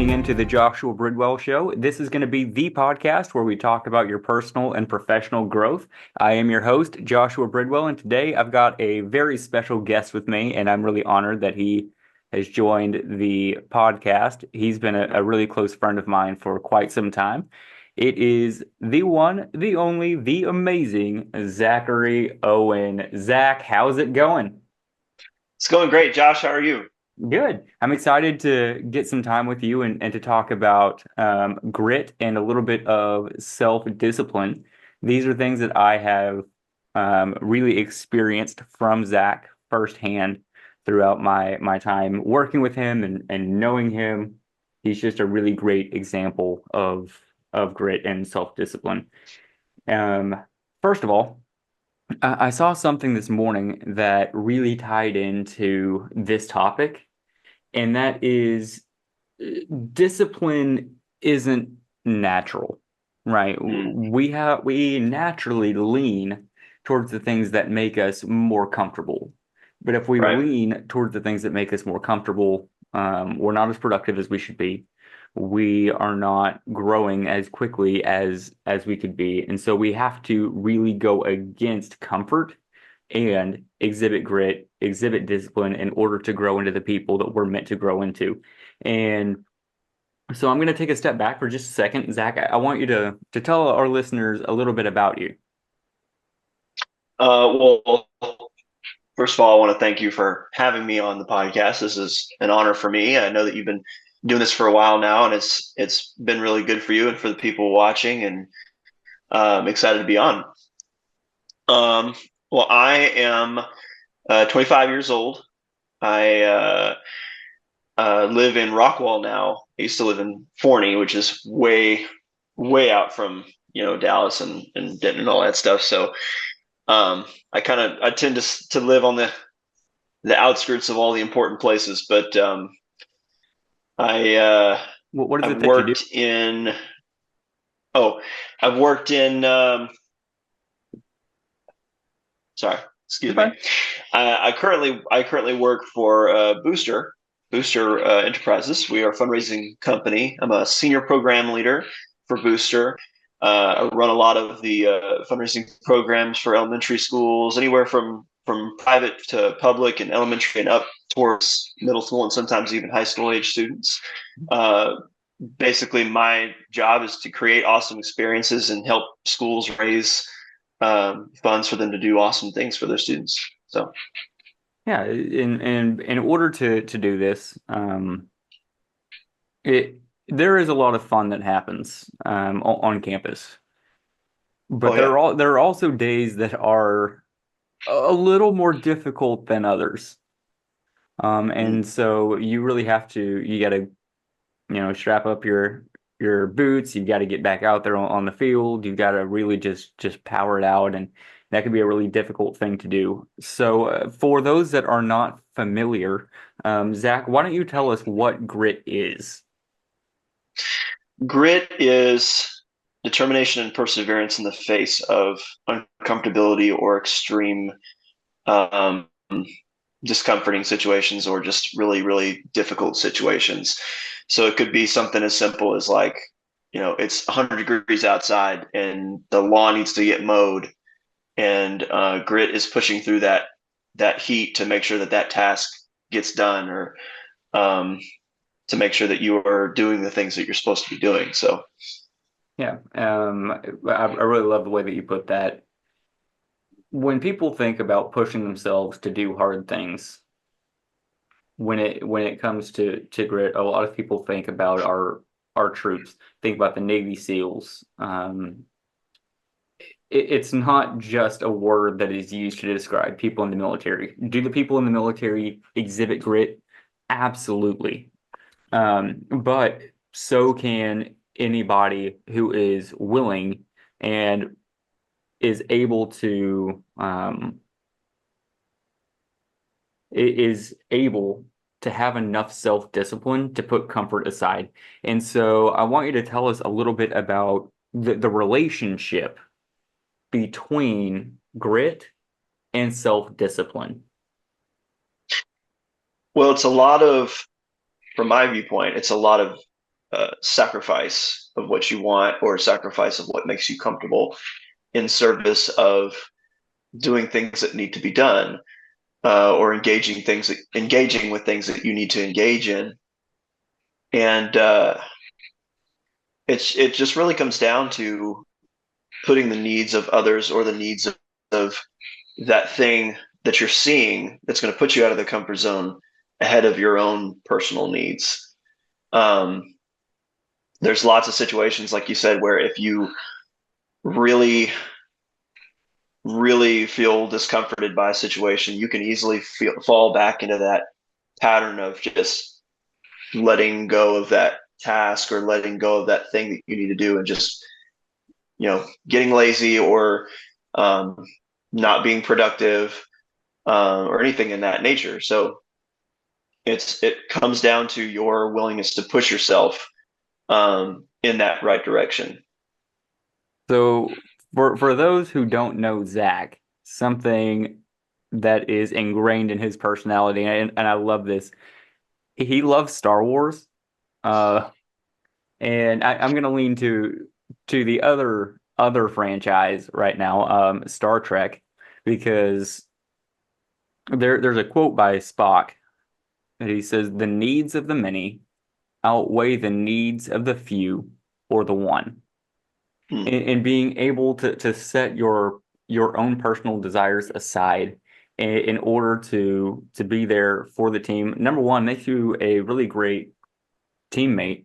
tuning into the Joshua Bridwell Show. This is going to be the podcast where we talk about your personal and professional growth. I am your host, Joshua Bridwell, and today I've got a very special guest with me, and I'm really honored that he has joined the podcast. He's been a really close friend of mine for quite some time. It is the one, the only, the amazing Zachary Owen. Zach, how's it going? It's going great, Josh. How are you? Good. I'm excited to get some time with you and to talk about grit and a little bit of self-discipline. These are things that I have really experienced from Zach firsthand throughout my time working with him and knowing him. He's just a really great example of grit and self-discipline. Um, First of all, I saw something this morning that really tied into this topic, and that is discipline isn't natural, right? Mm, We naturally lean towards the things that make us more comfortable. But if we right. lean towards the things that make us more comfortable, we're not as productive as we should be. We are not growing as quickly as we could be. And so we have to really go against comfort and exhibit grit, exhibit discipline in order to grow into the people that we're meant to grow into. And so I'm going to take a step back for just a second. Zach, I want you to tell our listeners a little bit about you. Well, first of all, I want to thank you for having me on the podcast. This is an honor for me. I know that you've been doing this for a while now, and it's been really good for you and for the people watching. And I'm excited to be on. Um, well, I am 25 years old. I live in Rockwall now. I used to live in Forney, which is way out from Dallas and Denton and all that stuff. So I tend to live on the outskirts of all the important places, but I What is I've it that you do? worked in oh I've worked in sorry, You're excuse me. fine. I currently work for Booster Enterprises. We are a fundraising company. I'm a senior program leader for Booster. I run a lot of the fundraising programs for elementary schools, anywhere from private to public and elementary and up towards middle school and sometimes even high school age students. Uh, Basically, my job is to create awesome experiences and help schools raise funds for them to do awesome things for their students. So Yeah, in order to do this, it there is a lot of fun that happens on campus, but oh yeah. there are also days that are a little more difficult than others. Mm. And so you really have to you got to strap up your boots. You've got to get back out there on the field. You've got to really just power it out, and that can be a really difficult thing to do. So for those that are not familiar, Zach, why don't you tell us what grit is? Grit is determination and perseverance in the face of uncomfortability or extreme um, discomforting situations or just really difficult situations. So it could be something as simple as like, it's 100 degrees outside and the lawn needs to get mowed, and grit is pushing through that heat to make sure that task gets done, or um, to make sure that you are doing the things that you're supposed to be doing. So Yeah, I really love the way that you put that. When people think about pushing themselves to do hard things, when it comes to grit, a lot of people think about our troops, think about the Navy SEALs. It's not just a word that is used to describe people in the military. Do the people in the military exhibit grit? Absolutely. But so can anybody who is willing and is able to is able to have enough self-discipline to put comfort aside. And so I want you to tell us a little bit about the relationship between grit and self-discipline. well, it's a lot of, from my viewpoint, it's a lot of sacrifice of what you want or sacrifice of what makes you comfortable in service of doing things that need to be done, or engaging with things that you need to engage in. And it just really comes down to putting the needs of others or the needs of that thing that you're seeing that's going to put you out of the comfort zone ahead of your own personal needs. Um, there's lots of situations, like you said, where if you really, really feel discomforted by a situation, you can easily fall back into that pattern of just letting go of that task or letting go of that thing that you need to do and just, getting lazy or um, not being productive, or anything in that nature. So it comes down to your willingness to push yourself in that right direction. So for those who don't know Zach, something that is ingrained in his personality, and I love this, he loves Star Wars. Uh, and I'm gonna lean to the other franchise right now, Star Trek, because there's a quote by Spock that he says, "The needs of the many outweigh the needs of the few or the one." Hmm. And being able to set your own personal desires aside in order to be there for the team. Number one, makes you a really great teammate,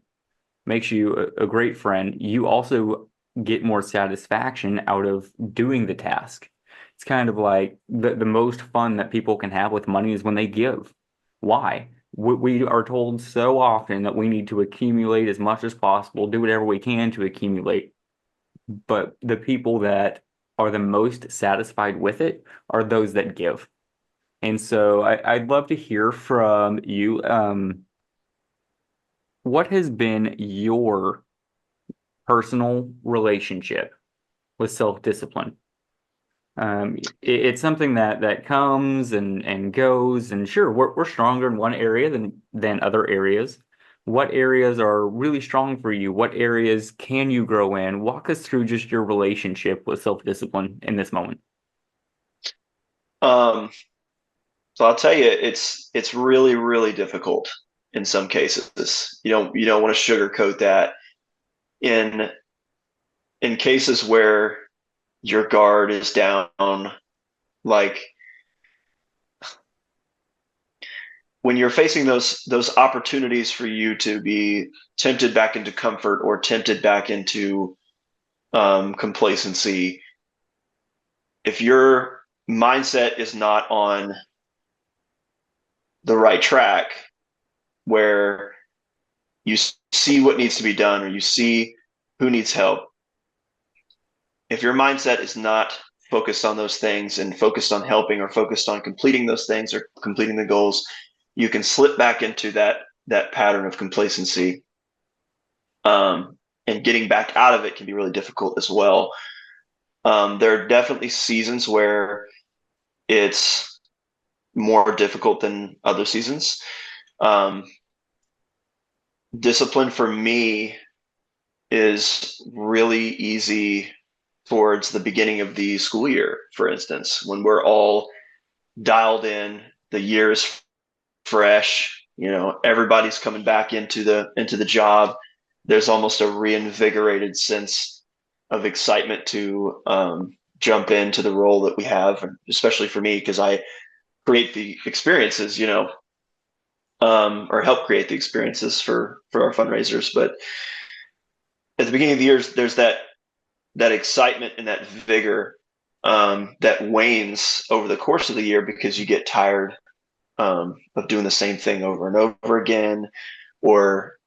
makes you a great friend. You also get more satisfaction out of doing the task. It's kind of like the most fun that people can have with money is when they give. Why? We are told so often that we need to accumulate as much as possible, do whatever we can to accumulate. But the people that are the most satisfied with it are those that give. And so I'd love to hear from you. What has been your personal relationship with self-discipline? It's something that comes and goes, and sure, we're stronger in one area than other areas. What areas are really strong for you? What areas can you grow in? Walk us through just your relationship with self-discipline in this moment. Um, so I'll tell you, it's really, really difficult in some cases. You don't want to sugarcoat that. In cases where your guard is down, like when you're facing those opportunities for you to be tempted back into comfort or tempted back into complacency, if your mindset is not on the right track, where you see what needs to be done or you see who needs help, if your mindset is not focused on those things and focused on helping or focused on completing those things or completing the goals, you can slip back into that pattern of complacency. And getting back out of it can be really difficult as well. There are definitely seasons where it's more difficult than other seasons. Um, Discipline for me is really easy towards the beginning of the school year, for instance, when we're all dialed in, the year is fresh, everybody's coming back into the job. There's almost a reinvigorated sense of excitement to jump into the role that we have, especially for me, because I create the experiences, or help create the experiences for our fundraisers. But at the beginning of the year, there's that excitement and that vigor that wanes over the course of the year because you get tired of doing the same thing over and over again, or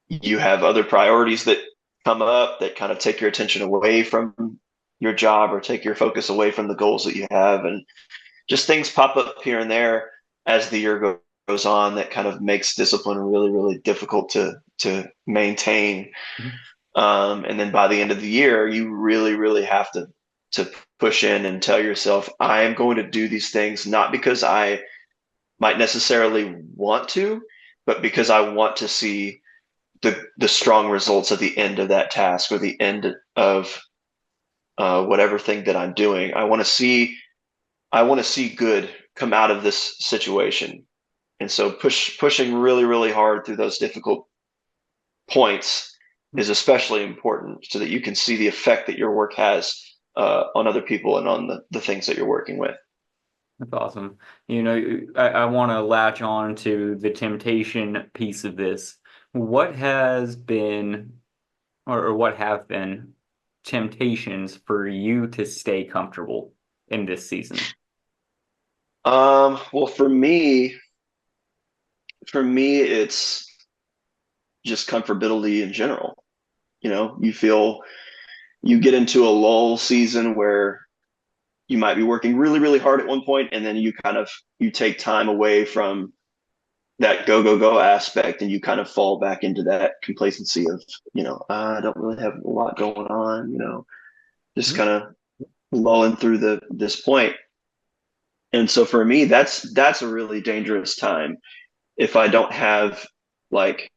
you have other priorities that come up that kind of take your attention away from your job or take your focus away from the goals that you have. And just things pop up here and there as the year goes on that kind of makes discipline really, really difficult to maintain. And then by the end of the year, you really, really have to push in and tell yourself, I am going to do these things, not because I might necessarily want to, but because I want to see the strong results at the end of that task or the end of whatever thing that I'm doing. I want to see good come out of this situation. And so pushing really, really hard through those difficult points is especially important so that you can see the effect that your work has on other people and on the things that you're working with. That's awesome. I want to latch on to the temptation piece of this. What has been, or what have been temptations for you to stay comfortable in this season? Well, for me, it's just comfortability in general. You get into a lull season where you might be working really, really hard at one point, and then you take time away from that go, go, go aspect, and you kind of fall back into that complacency of, I don't really have a lot going on, just Mhm. kind of lulling through this point. And so for me, that's a really dangerous time if I don't have like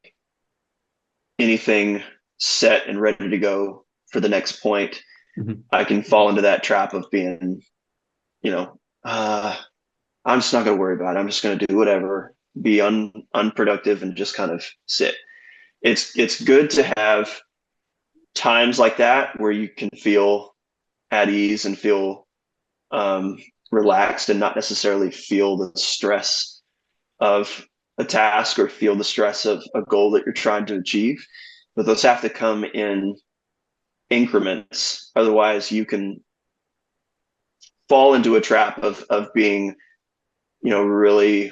anything set and ready to go for the next point. Mhm. I can fall into that trap of being, you know, uh, I'm just not going to worry about it. I'm just going to do whatever, be unproductive, and just kind of sit. It's good to have times like that where you can feel at ease and feel um, relaxed and not necessarily feel the stress of a task or feel the stress of a goal that you're trying to achieve. But those have to come in increments. Otherwise, you can fall into a trap of being, really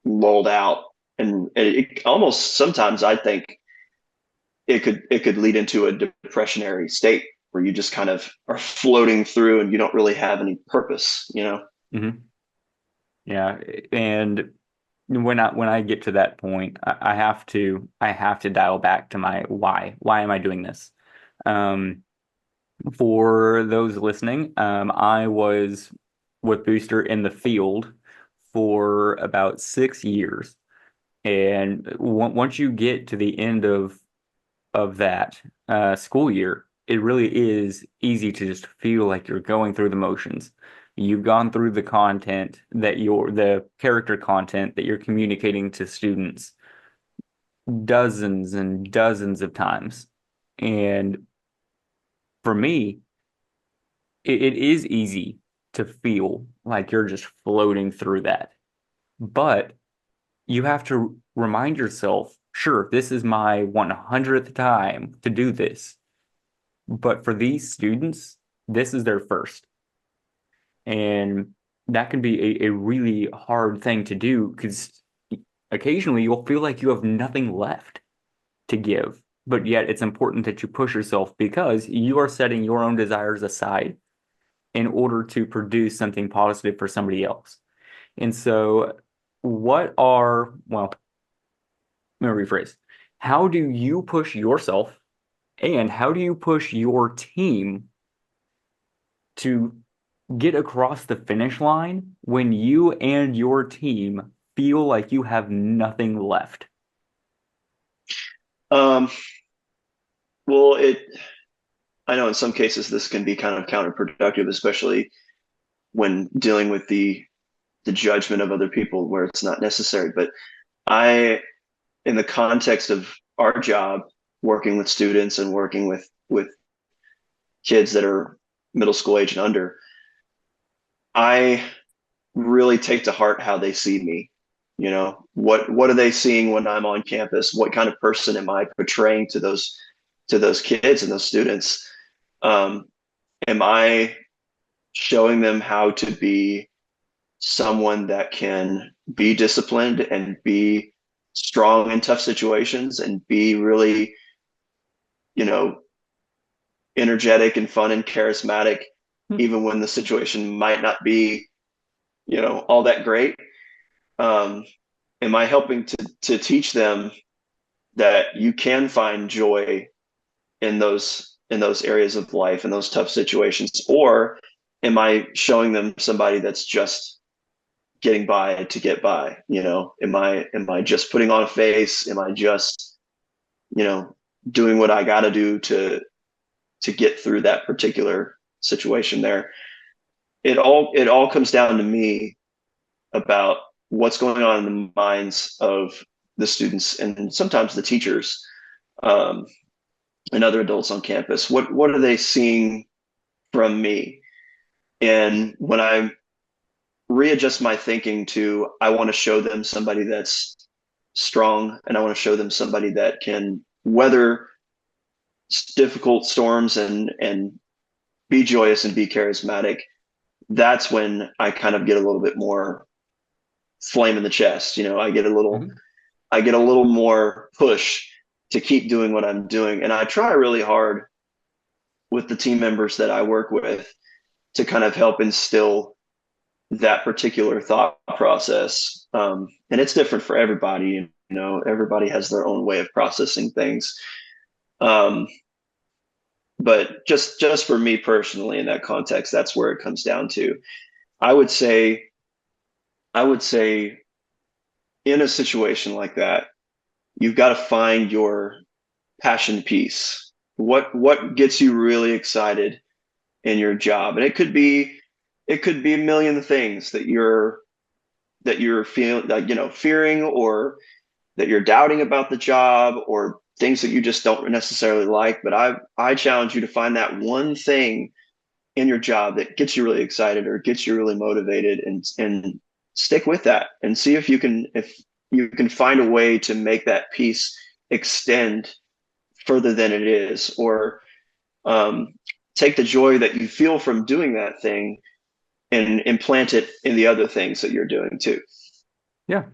lulled out. And it almost sometimes I think it could lead into a depressionary state where you just kind of are floating through and you don't really have any purpose. Mhm. Yeah, and when I get to that point, I have to dial back to my why. Why am I doing this? Um, for those listening, I was with Booster in the field for about 6 years, and once you get to the end of that school year, it really is easy to just feel like you're going through the motions. You've gone through the character content that you're communicating to students dozens and dozens of times. And for me, it is easy to feel like you're just floating through that. But you have to remind yourself, sure, this is my 100th time to do this. But for these students, this is their first. And that can be a really hard thing to do because occasionally you'll feel like you have nothing left to give. But yet it's important that you push yourself because you are setting your own desires aside in order to produce something positive for somebody else. And so, well, let me rephrase. How do you push yourself and how do you push your team to get across the finish line when you and your team feel like you have nothing left? Um, well, I know in some cases this can be kind of counterproductive, especially when dealing with the judgment of other people where it's not necessary. But I, in the context of our job, working with students and working with kids that are middle school age and under, I really take to heart how they see me. What are they seeing when I'm on campus? What kind of person am I portraying to those kids and those students? Um, am I showing them how to be someone that can be disciplined and be strong in tough situations and be really, you know, energetic and fun and charismatic, even when the situation might not be, all that great? Um, am I helping to teach them that you can find joy in those areas of life in those tough situations, or am I showing them somebody that's just getting by to get by? Am I just putting on a face? Am I just doing what I got to do to get through that particular situation there. It all comes down to me about what's going on in the minds of the students and sometimes the teachers, um, and other adults on campus. What are they seeing from me? And when I readjust my thinking to, I want to show them somebody that's strong, and I want to show them somebody that can weather difficult storms and be joyous and be charismatic. That's when I kind of get a little bit more flame in the chest. Mhm. I get a little more push to keep doing what I'm doing. And I try really hard with the team members that I work with to kind of help instill that particular thought process. And it's different for everybody. Everybody has their own way of processing things. Um, but just for me personally, in that context, that's where it comes down to. I would say, I would say, in a situation like that, you've got to find your passion piece. What gets you really excited in your job? And it could be a million things that you're feeling, like, fearing, or that you're doubting about the job, or things that you just don't necessarily like. But I challenge you to find that one thing in your job that gets you really excited or gets you really motivated, and stick with that, and see if you can find a way to make that piece extend further than it is, or um, take the joy that you feel from doing that thing and implant it in the other things that you're doing too. Yeah.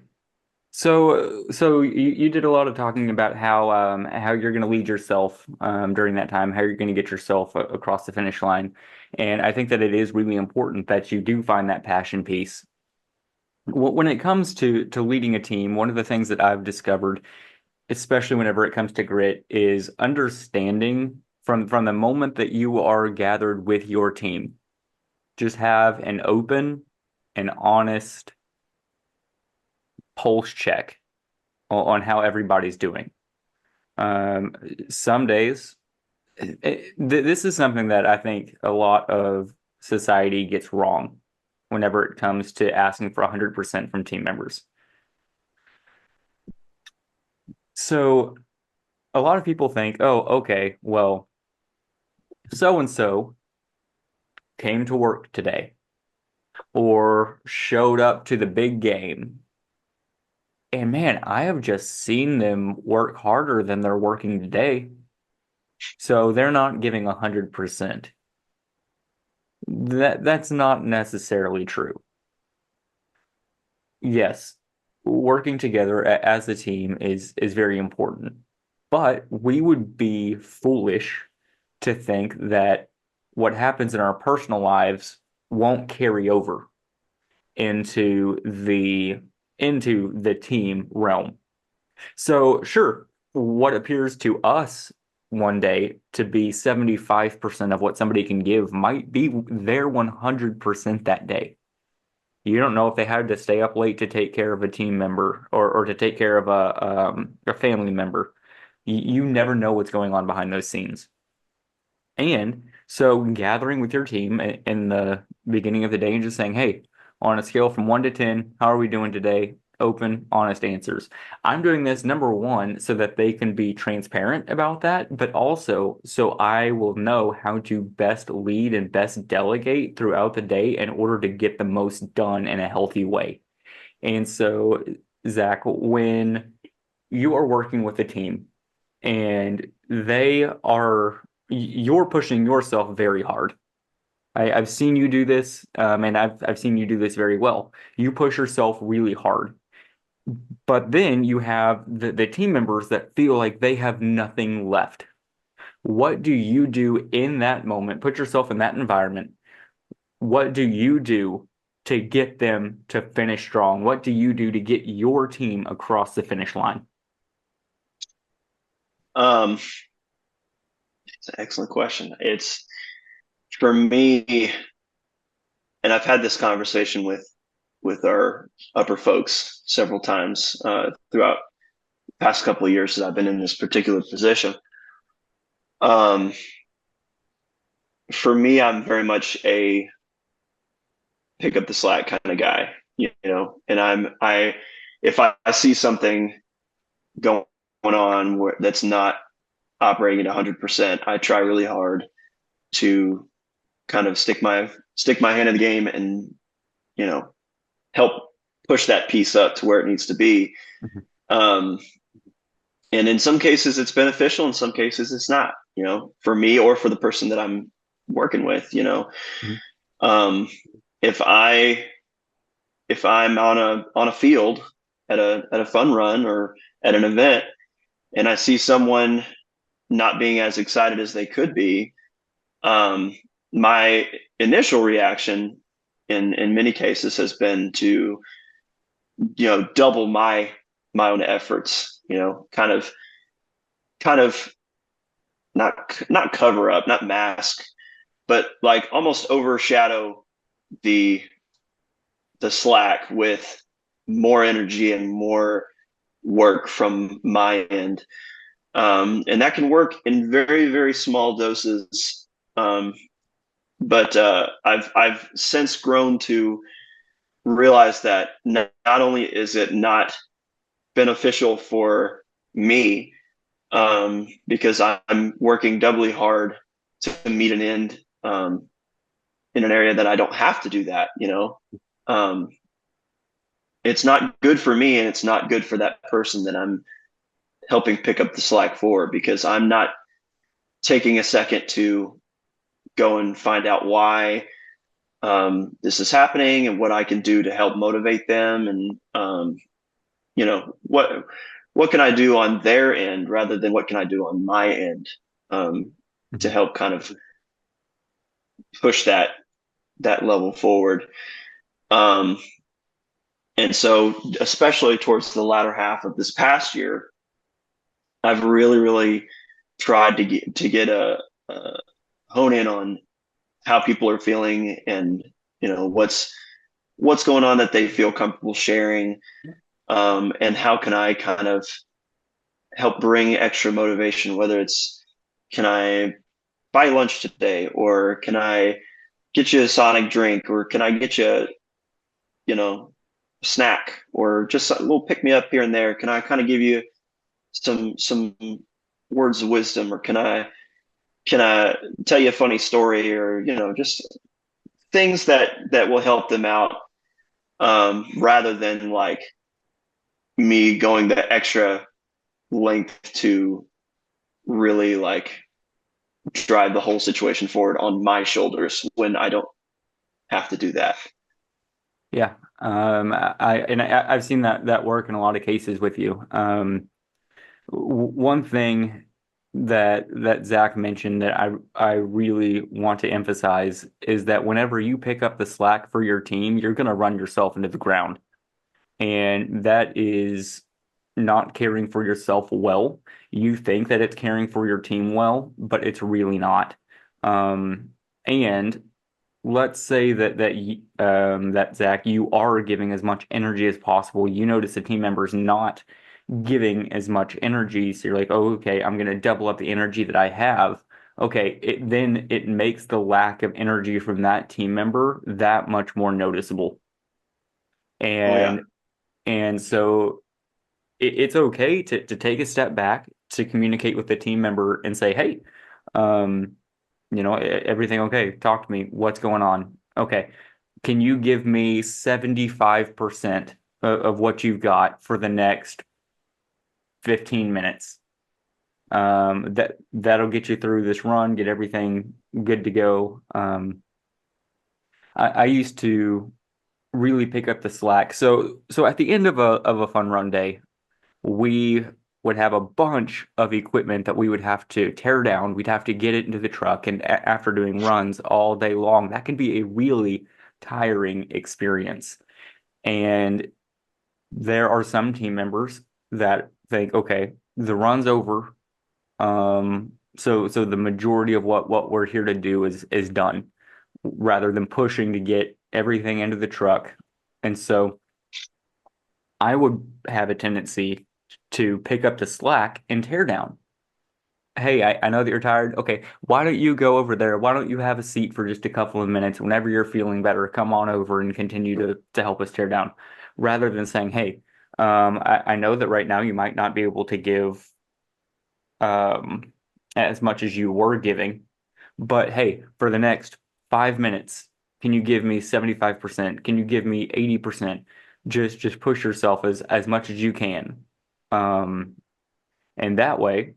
So you did a lot of talking about how you're going to lead yourself during that time, how you're going to get yourself across the finish line, and I think that it is really important that you do find that passion piece. When it comes to leading a team, one of the things that I've discovered, especially whenever it comes to grit, is understanding from the moment that you are gathered with your team. Just have an open and honest pulse check on how everybody's doing. Um, some days, this is something that I think a lot of society gets wrong whenever it comes to asking for 100% from team members. So a lot of people think, oh, okay, well, so and so came to work today or showed up to the big game. And man, I have just seen them work harder than they're working today. So they're not giving 100%. That's not necessarily true. Yes, working together as a team is very important. But we would be foolish to think that what happens in our personal lives won't carry over into the team realm. So sure, what appears to us one day to be 75% of what somebody can give might be their 100% that day. You don't know if they had to stay up late to take care of a team member or to take care of a family member. You never know what's going on behind those scenes. And so gathering with your team in the beginning of the day and just saying, hey, on a scale from 1 to 10, how are we doing today? Open, honest answers. I'm doing this, number one, so that they can be transparent about that, but also so I will know how to best lead and best delegate throughout the day in order to get the most done in a healthy way. And so, Zach, when you are working with a team, and you're pushing yourself very hard. I've seen you do this, and I've seen you do this very well. You push yourself really hard, but then you have the team members that feel like they have nothing left. What do you do in that moment? Put yourself in that environment. What do you do to get them to finish strong? What do you do to get your team across the finish line? Um, it's an excellent question. It's for me, and I've had this conversation with our upper folks several times throughout past couple of years that I've been in this particular position. Um, for me, I'm very much a pick up the slack kind of guy, and if I see something going on that's not operating at 100%, I try really hard to kind of stick my hand in the game and, you know, help push that piece up to where it needs to be. Mhm. Um, and in some cases it's beneficial, in some cases it's not, for me or for the person that I'm working with. Mhm. Um, if I if I'm on a field at a fun run or at an event and I see someone not being as excited as they could be, um, my initial reaction in many cases has been to double my own efforts, kind of not cover up, not mask, but like almost overshadow the the slack with more energy and more work from my end. And that can work in very, very small doses. But I've since grown to realize that not only is it not beneficial for me, because I'm working doubly hard to meet an end, in an area that I don't have to do that. Um, it's not good for me and it's not good for that person that I'm helping pick up the slack for, because I'm not taking a second to go and find out why this is happening and what I can do to help motivate them, and you know what what can I do on their end rather than what can I do on my end, um, to Mhm. help kind of push that level forward. Um, and so, especially towards the latter half of this past year, I've really, really tried to get a hone in on how people are feeling, and what's going on that they feel comfortable sharing, and how can I kind of help bring extra motivation, whether it's, can I buy lunch today, or can I get you a Sonic drink, or can I get you, you know, snack, or just a little pick me up here and there? Can I kind of give you some words of wisdom, or can I tell you a funny story, or just things that will help them out, rather than like me going the extra length to really like drive the whole situation forward on my shoulders when I don't have to do that. Yeah. I've seen that work in a lot of cases with you. One thing that Zach mentioned that I really want to emphasize is that whenever you pick up the slack for your team, you're going to run yourself into the ground. And that is not caring for yourself well. You think that it's caring for your team well, but it's really not. And let's say that Zach, you are giving as much energy as possible. You notice the team member's not giving as much energy, so you're like, oh, okay, I'm gonna double up the energy that I have. Okay, then it makes the lack of energy from that team member that much more noticeable. Oh yeah. And so it's okay to take a step back, to communicate with the team member and say, hey, um, everything okay? Talk to me. What's going on? Okay. Can you give me 75% of what you've got for the next 15 minutes? That'll get you through this run, get everything good to go. I used to really pick up the slack. So at the end of a fun run day, we would have a bunch of equipment that we would have to tear down. We'd have to get it into the truck, and after doing runs all day long, that can be a really tiring experience. And there are some team members that think, okay, the run's over. So the majority of what we're here to do is done, rather than pushing to get everything into the truck. And so I would have a tendency to pick up the slack and tear down. Hey, I know that you're tired. Okay, why don't you go over there? Why don't you have a seat for just a couple of minutes? Whenever you're feeling better, come on over and continue to help us tear down. Rather than saying, hey, I know that right now you might not be able to give um, as much as you were giving, but hey, for the next 5 minutes, can you give me 75%? Can you give me 80%? Just push yourself as much as you can. Um, and that way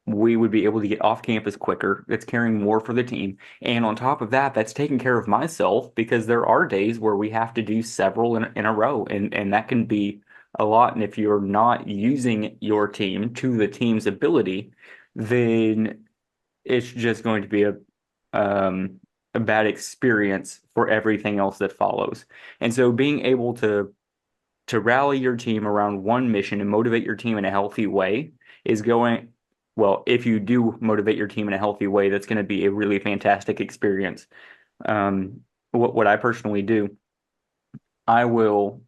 we would be able to get off campus quicker. That's carrying more for the team. And on top of that, that's taking care of myself because there are days where we have to do several in a row, and that can be a lot. And if you're not using your team to the team's ability, then it's just going to be a bad experience for everything else that follows. And so being able to rally your team around one mission and motivate your team in a healthy way is going, well, if you do motivate your team in a healthy way, that's going to be a really fantastic experience. What I personally do, I will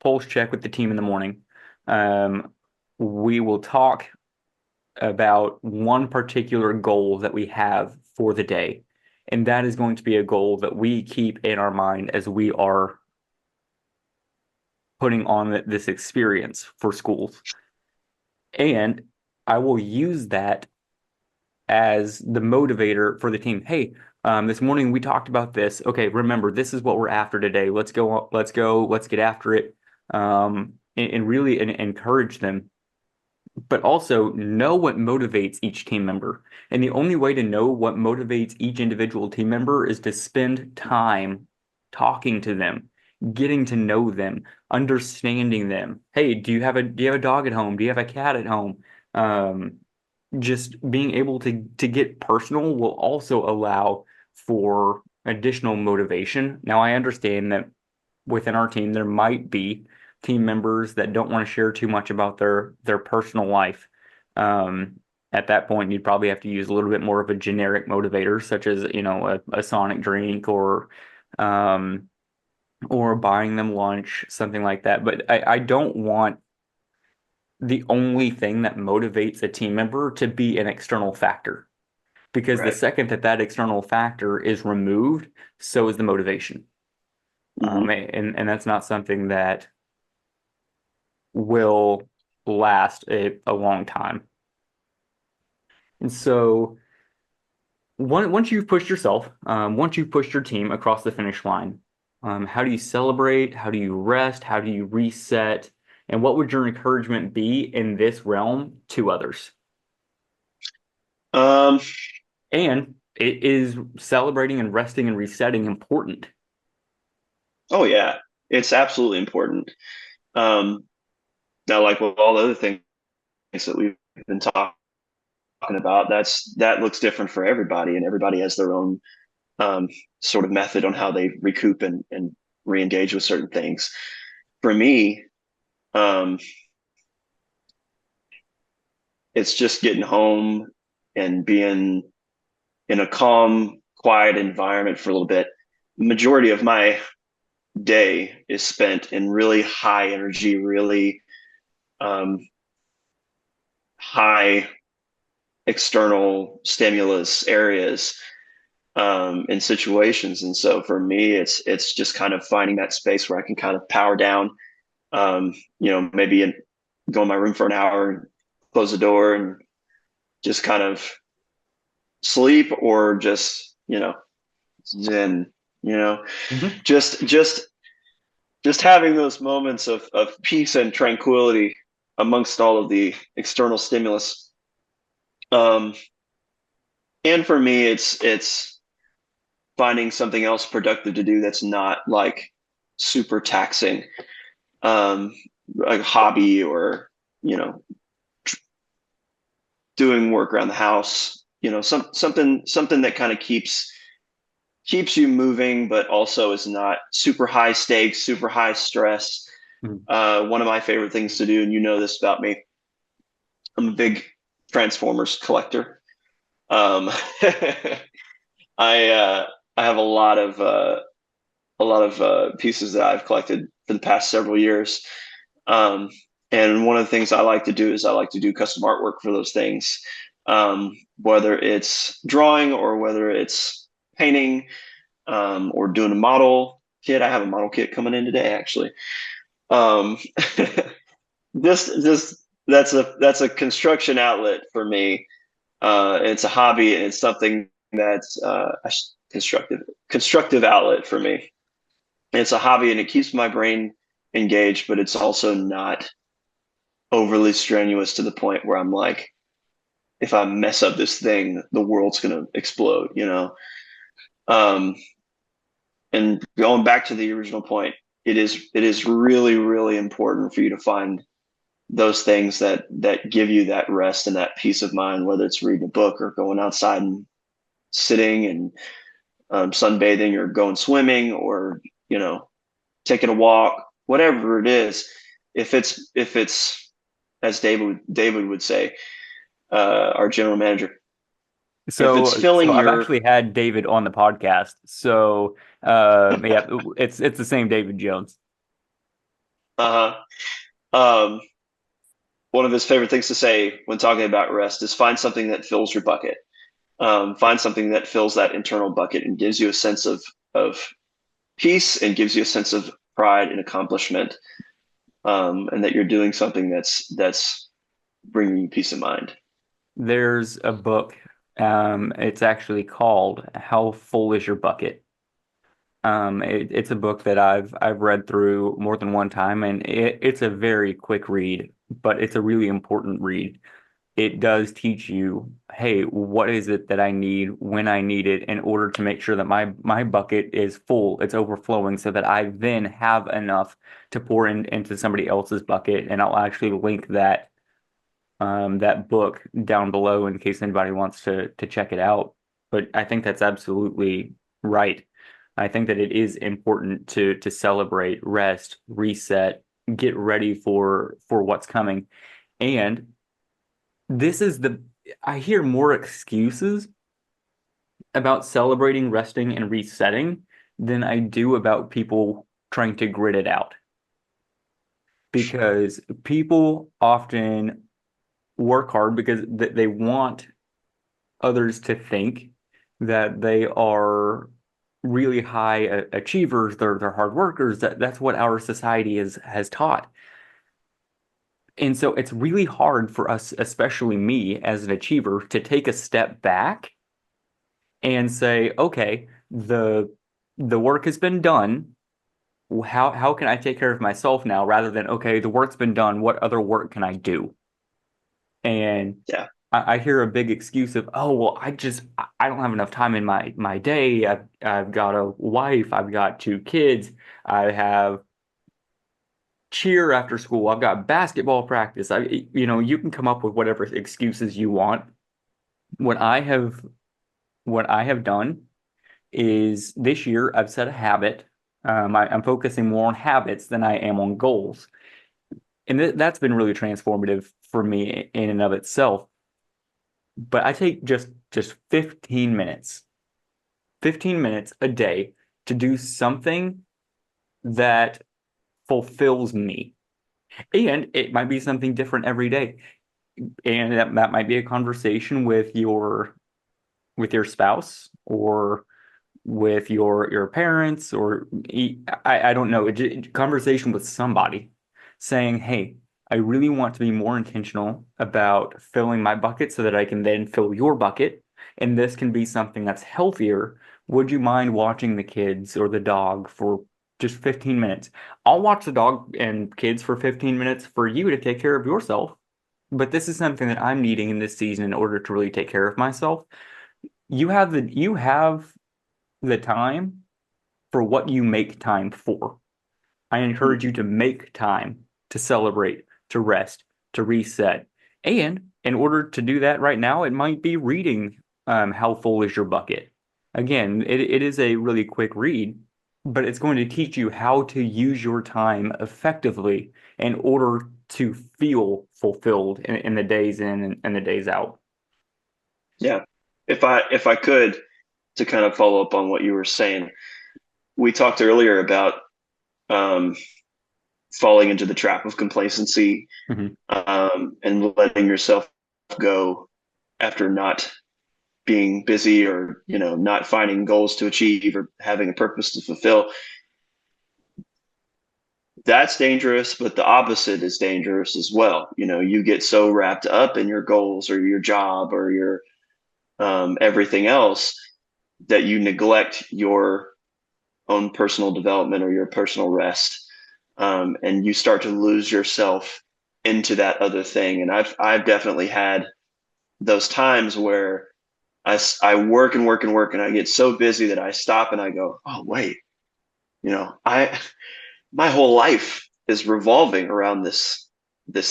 pulse check with the team in the morning. Um, we will talk about one particular goal that we have for the day. And that is going to be a goal that we keep in our mind as we are putting on this experience for schools. And I will use that as the motivator for the team. Hey, this morning we talked about this. Okay, remember, this is what we're after today. Let's get after it. And really encourage them, but also know what motivates each team member. And the only way to know what motivates each individual team member is to spend time talking to them, getting to know them, understanding them. Hey, do you have a dog at home? Do you have a cat at home? Um, just being able to get personal will also allow for additional motivation. Now, I understand that within our team, there might be team members that don't want to share too much about their personal life. At that point, you'd probably have to use a little bit more of a generic motivator, such as, a Sonic drink um, or buying them lunch, something like that. But I don't want the only thing that motivates a team member to be an external factor. Because the Right. second that that external factor is removed, so is the motivation. Hmm. And that's not something that will last a long time. And so once you've pushed yourself, once you've pushed your team across the finish line, how do you celebrate? How do you rest? How do you reset? And what would your encouragement be in this realm to others? Um, And it is celebrating and resting and resetting important. oh yeah, it's absolutely important. Um, Now, like with all the other things that we've been talking about, that looks different for everybody, and everybody has their own um, sort of method on how they recoup and re-engage with certain things. For me, um, it's just getting home and being in a calm, quiet environment for a little bit. The majority of my day is spent in really high energy, really um, high external stimulus areas in situations. And so for me, it's just kind of finding that space where I can kind of power down. Maybe go in my room for an hour and close the door and just kind of sleep, or just zen. You know, Mhm. just just just having those moments of peace and tranquility amongst all of the external stimulus. Um, and for me, it's finding something else productive to do that's not like super taxing, um, like a hobby, or you know doing work around the house. Something that kind of keeps you moving, but also is not super high stakes, super high stress. Mhm. One of my favorite things to do, and you know this about me, I'm a big Transformers collector. Um, I I have a lot of pieces that I've collected for the past several years. Um, And one of the things I like to do is I like to do custom artwork for those things, whether it's drawing or whether it's painting, or doing a model kit. I have a model kit coming in today, actually. Um, this that's a construction outlet for me. It's a hobby, and it's something that's a constructive outlet for me. It's a hobby, and it keeps my brain engaged, but it's also not overly strenuous to the point where I'm like, if I mess up this thing, the world's gonna explode, you know. Um, and going back to the original point, it is really, really important for you to find those things that give you that rest and that peace of mind, whether it's reading a book or going outside and sitting and sunbathing or going swimming or taking a walk, whatever it is. If it's as David would say, our general manager, if it's So filling I've your actually had David on the podcast. So yeah, it's the same David Jones. uh um one of his favorite things to say when talking about rest is find something that fills your bucket. Find something that fills that internal bucket and gives you a sense of peace and gives you a sense of pride and accomplishment, and that you're doing something that's bringing you peace of mind. There's a book. It's actually called "How Full Is Your Bucket?" It's a book that I've read through more than one time, and it's a very quick read, but it's a really important read. It does teach you, hey, what is it that I need when I need it in order to make sure that my bucket is full, it's overflowing, so that I then have enough to pour into somebody else's bucket. And I'll actually link that book down below in case anybody wants to check it out. But I think that's absolutely right. I think that it is important to celebrate, rest, reset, get ready for what's coming. And this is the I hear more excuses about celebrating, resting, and resetting than I do about people trying to grit it out. Because people often work hard because they want others to think that they are really high achievers, they're hard workers. That's what our society has taught. And so it's really hard for us, especially me as an achiever, to take a step back and say, okay, the work has been done. How can I take care of myself now rather than, okay, the work's been done, what other work can I do? And Yeah, I hear a big excuse of, oh, well, I don't have enough time in my day. I've got a wife, I've got two kids, I have cheer after school, I've got basketball practice. You can come up with whatever excuses you want. What I have what I have done is this year I've set a habit. I'm focusing more on habits than I am on goals. And that's been really transformative for me in and of itself. But I take just 15 minutes a day to do something that fulfills me. And it might be something different every day. And that might be a conversation with your spouse or with your parents or I don't know, conversation with somebody saying, "Hey, I really want to be more intentional about filling my bucket so that I can then fill your bucket, and this can be something that's healthier. Would you mind watching the kids or the dog for just 15 minutes? I'll watch the dog and kids for 15 minutes for you to take care of yourself, but this is something that I'm needing in this season in order to really take care of myself." You have the time for what you make time for. I encourage you to make time to celebrate, to rest, to reset. And in order to do that right now, it might be reading How Full Is Your Bucket? Again, it is a really quick read, but it's going to teach you how to use your time effectively in order to feel fulfilled in the days in and the days out. yeah. If I could, to kind of follow up on what you were saying, we talked earlier about um, falling into the trap of complacency, Hmm. and letting yourself go after not being busy, or not finding goals to achieve or having a purpose to fulfill. That's dangerous, but the opposite is dangerous as well. You get so wrapped up in your goals or your job or your everything else that you neglect your own personal development or your personal rest, and you start to lose yourself into that other thing. And I've definitely had those times where I work and work and work, and I get so busy that I stop and I go, oh wait, I my whole life is revolving around this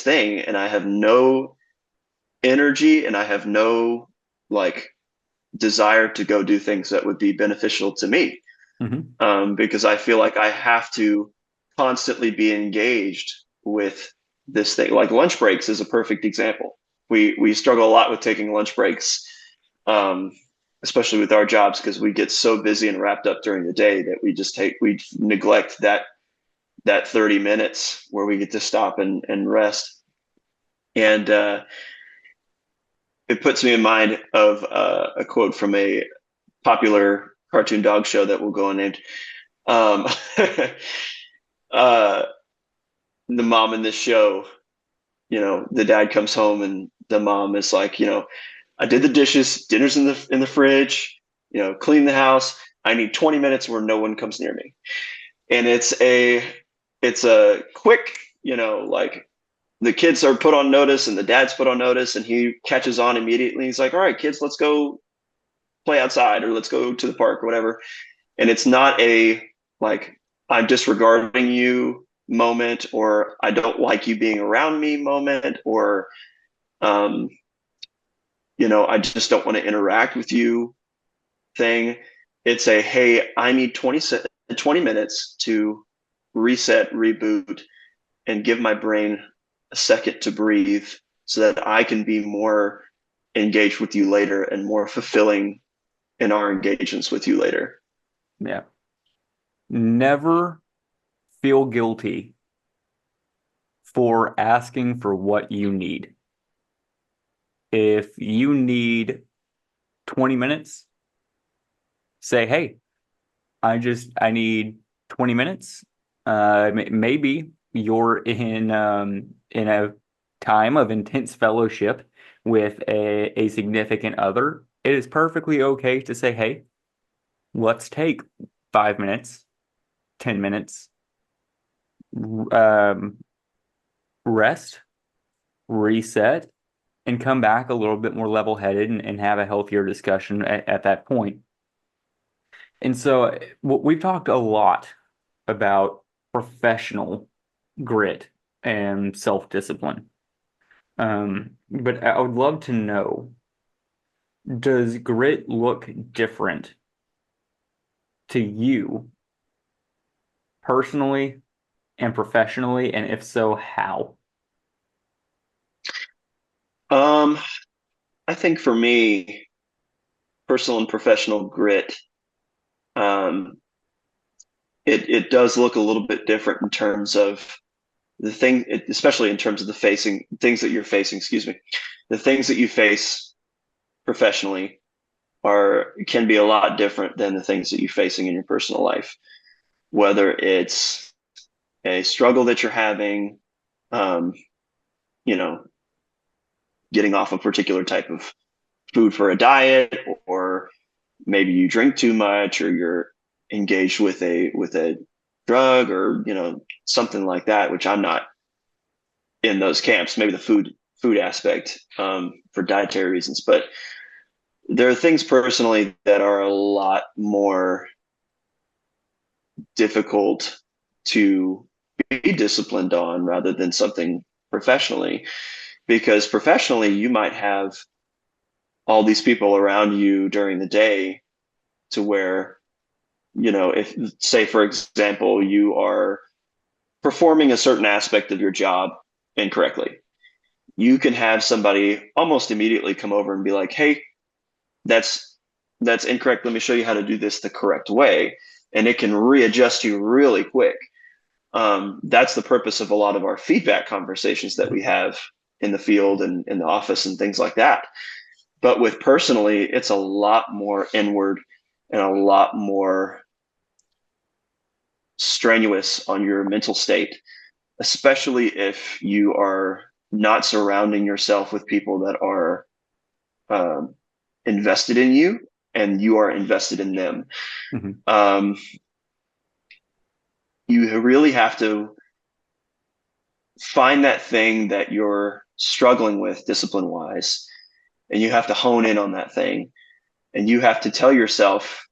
thing, and I have no energy, and I have no like desire to go do things that would be beneficial to me, Hmm. because I feel like I have to constantly be engaged with this thing. Like lunch breaks is a perfect example. We struggle a lot with taking lunch breaks, um, especially with our jobs, because we get so busy and wrapped up during the day that we neglect that 30 minutes where we get to stop and rest. And it puts me in mind of a quote from a popular cartoon dog show that will go unnamed. Um, uh, the mom in this show, the dad comes home and the mom is like, I did the dishes, dinner's in the fridge, clean the house. I need 20 minutes where no one comes near me. And it's a quick, like the kids are put on notice and the dad's put on notice, and he catches on immediately. He's like, all right, kids, let's go play outside, or let's go to the park or whatever. And it's not a like I'm disregarding you moment, or I don't like you being around me moment, or um, I just don't want to interact with you thing. It's a, hey, I need 20 minutes to reset, reboot, and give my brain a second to breathe so that I can be more engaged with you later and more fulfilling in our engagements with you later. Yeah. Never feel guilty for asking for what you need. If you need 20 minutes, say, hey, I need 20 minutes. Maybe you're in a time of intense fellowship with a significant other. It is perfectly okay to say, hey, let's take 5 minutes, 10 minutes, um, rest, reset, and come back a little bit more level-headed and have a healthier discussion at that point. And so we've talked a lot about professional grit and self-discipline. But I would love to know, does grit look different to you personally and professionally? And if so, how? Um, I think for me, personal and professional grit, um, it does look a little bit different in terms of especially in terms of the facing things that you're facing. Excuse me, the things that you face professionally can be a lot different than the things that you're facing in your personal life. Whether it's a struggle that you're having, um, you know, getting off a particular type of food for a diet, or maybe you drink too much, or you're engaged with a drug, or something like that, which I'm not in those camps. Maybe the food aspect, for dietary reasons, but there are things personally that are a lot more difficult to be disciplined on rather than something professionally, because professionally you might have all these people around you during the day, to where if, say, for example, you are performing a certain aspect of your job incorrectly, you can have somebody almost immediately come over and be like, hey, that's incorrect, let me show you how to do this the correct way, and it can readjust you really quick. That's the purpose of a lot of our feedback conversations that we have in the field and in the office and things like that. But with personally, it's a lot more inward and a lot more strenuous on your mental state, especially if you are not surrounding yourself with people that are um, invested in you and you are invested in them. Mhm. Um, you really have to find that thing that you're struggling with discipline wise, and you have to hone in on that thing. And you have to tell yourself,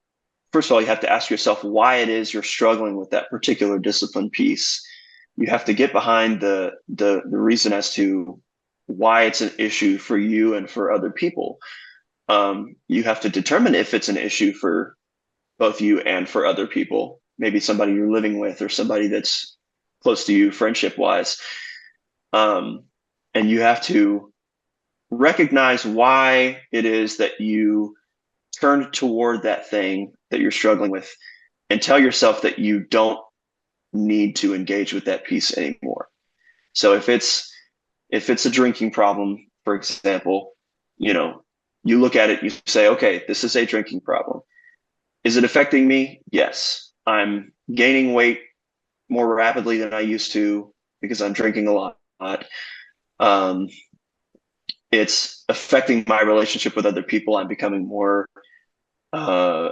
first of all, you have to ask yourself why it is you're struggling with that particular discipline piece. You have to get behind the reason as to why it's an issue for you and for other people. You have to determine if it's an issue for both you and for other people, maybe somebody you're living with or somebody that's close to you friendship wise. Um, and you have to recognize why it is that you turn toward that thing that you're struggling with and tell yourself that you don't need to engage with that piece anymore. So if it's a drinking problem, for example, you know, you look at it, you say, okay, this is a drinking problem. Is it affecting me? Yes. I'm gaining weight more rapidly than I used to because I'm drinking a lot. Um, it's affecting my relationship with other people. I'm becoming more uh,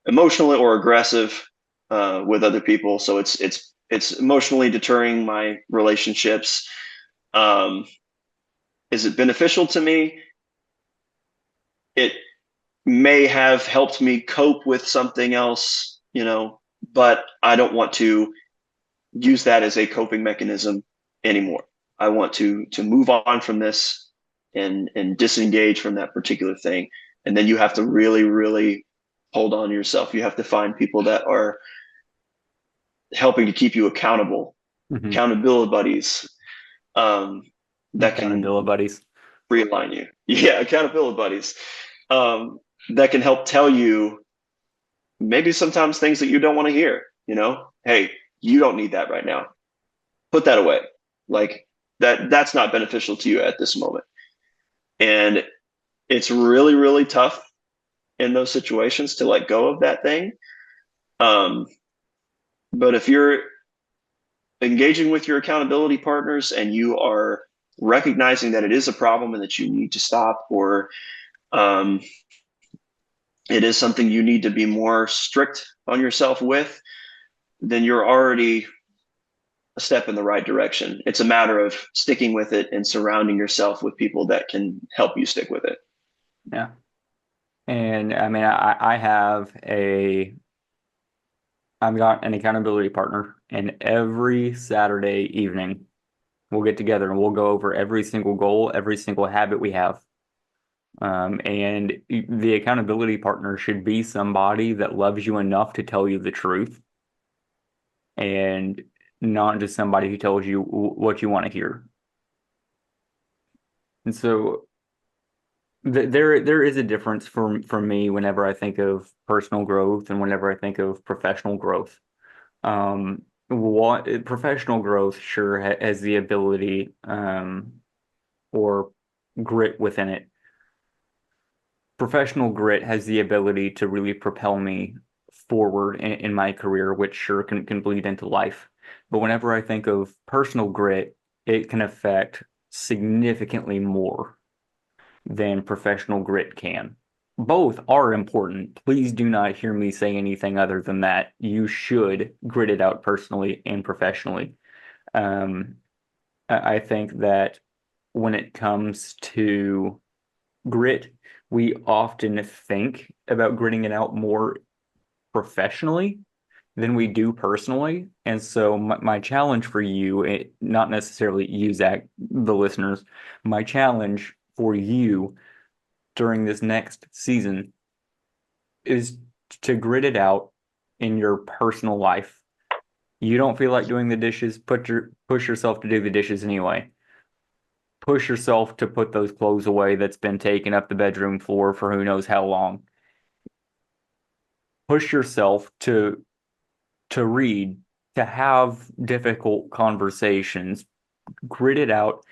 emotional or aggressive with other people. So it's emotionally deterring my relationships. Um, is it beneficial to me? It may have helped me cope with something else, but I don't want to use that as a coping mechanism anymore. I want to move on from this and disengage from that particular thing. And then you have to really, really hold on to yourself. You have to find people that are helping to keep you accountable, Mhm. accountability buddies um, that can Accountability buddies. realign you. Yeah, accountability buddies um, that can help tell you maybe sometimes things that you don't want to hear. Hey, you don't need that right now. Put that away. Like that's not beneficial to you at this moment. And it's really, really tough in those situations to let go of that thing. Um, but if you're engaging with your accountability partners and you are recognizing that it is a problem and that you need to stop, or um, it is something you need to be more strict on yourself with, then you're already a step in the right direction. It's a matter of sticking with it and surrounding yourself with people that can help you stick with it. Yeah. And I mean, I've got an accountability partner, and every Saturday evening we'll get together and we'll go over every single goal, every single habit we have. And the accountability partner should be somebody that loves you enough to tell you the truth and not just somebody who tells you what you want to hear. And so there is a difference for me whenever I think of personal growth and whenever I think of professional growth. What professional growth sure has the ability or grit within it. Professional grit has the ability to really propel me forward in my career, which sure can bleed into life. But whenever I think of personal grit, it can affect significantly more than professional grit can. Both are important. Please do not hear me say anything other than that. You should grit it out personally and professionally. Um, I think that when it comes to grit, we often think about gritting it out more professionally than we do personally. And so my challenge for you, not necessarily you, Zach, the listeners, my challenge for you during this next season is to grit it out in your personal life. You don't feel like doing the dishes, push yourself to do the dishes anyway. Push yourself to put those clothes away that's been taking up the bedroom floor for who knows how long. Push yourself to read to have difficult conversations, grit it out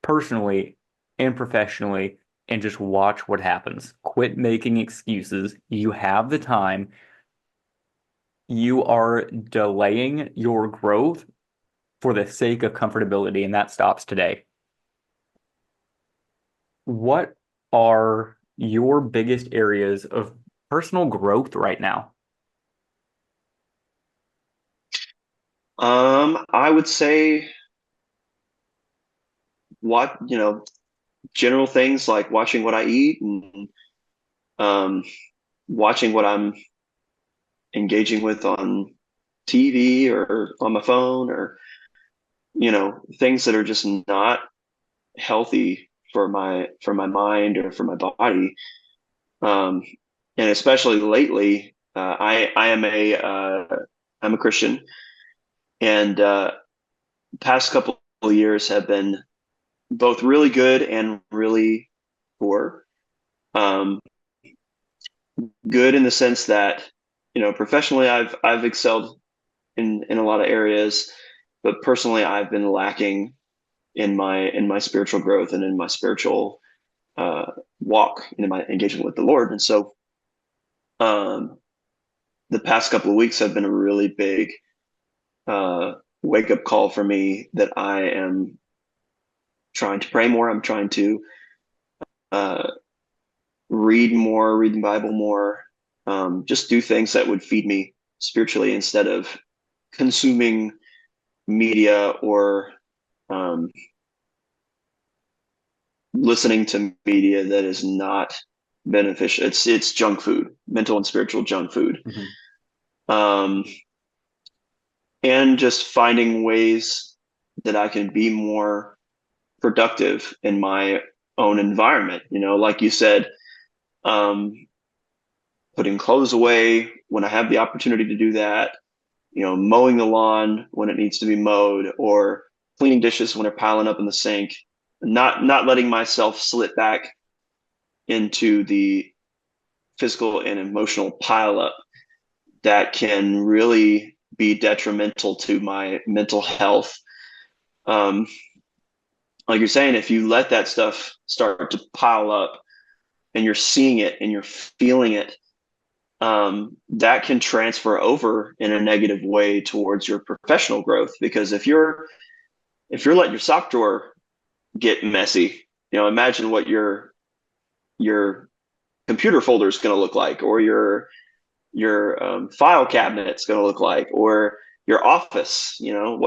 personally and professionally, and just watch what happens. Quit making excuses. You have the time. You are delaying your growth for the sake of comfortability, and that stops today. What are your biggest areas of personal growth right now? I would say what, general things like watching what I eat and um, watching what I'm engaging with on TV or on my phone or, things that are just not healthy for my mind or for my body. Um, and especially lately, I am I'm a Christian, and past couple of years have been both really good and really poor. Um, Good in the sense that, professionally I've excelled in a lot of areas, but personally I've been lacking in my spiritual growth and in my spiritual walk and in my engagement with the Lord. And so um, the past couple of weeks have been a really big uh, wake up call for me that I am trying to pray more. I'm trying to uh, read more, read the Bible more, just do things that would feed me spiritually instead of consuming media or um, listening to media that is not beneficial. It's junk food, mental and spiritual junk food. Mhm. Um, and just finding ways that I can be more productive in my own environment. Like you said, um, putting clothes away when I have the opportunity to do that, mowing the lawn when it needs to be mowed, or cleaning dishes when they're piling up in the sink, not letting myself slip back into the physical and emotional pileup that can really be detrimental to my mental health. Um, like you're saying, if you let that stuff start to pile up and you're seeing it and you're feeling it, that can transfer over in a negative way towards your professional growth. Because if you're letting your sock drawer get messy, imagine what your computer folder is going to look like, or your file cabinet's going to look like, or your office. You don't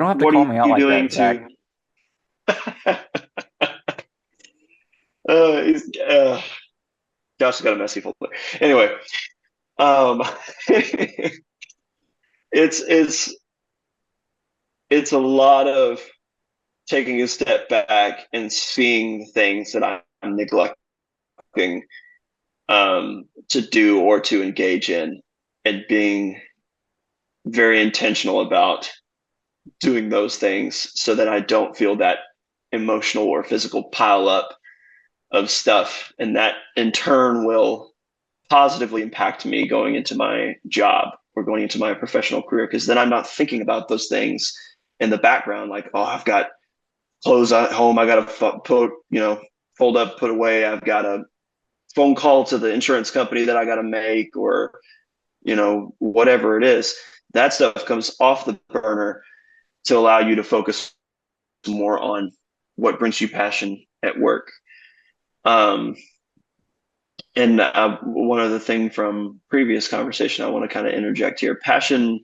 have to What are call me out you like doing that, Zach. to? He's, Josh got a messy folder. Anyway, um, it's it's a lot of taking a step back and seeing things that I'm neglecting to do or to engage in, and being very intentional about doing those things so that I don't feel that emotional or physical pile up of stuff. And that in turn will positively impact me going into my job or going into my professional career. Because then I'm not thinking about those things in the background, like, oh, I've got clothes at home, I got to put, fold up, put away. I've got a phone call to the insurance company that I got to make, or, whatever it is. That stuff comes off the burner to allow you to focus more on what brings you passion at work. Um, and one other thing from previous conversation, I want to kind of interject here. Passion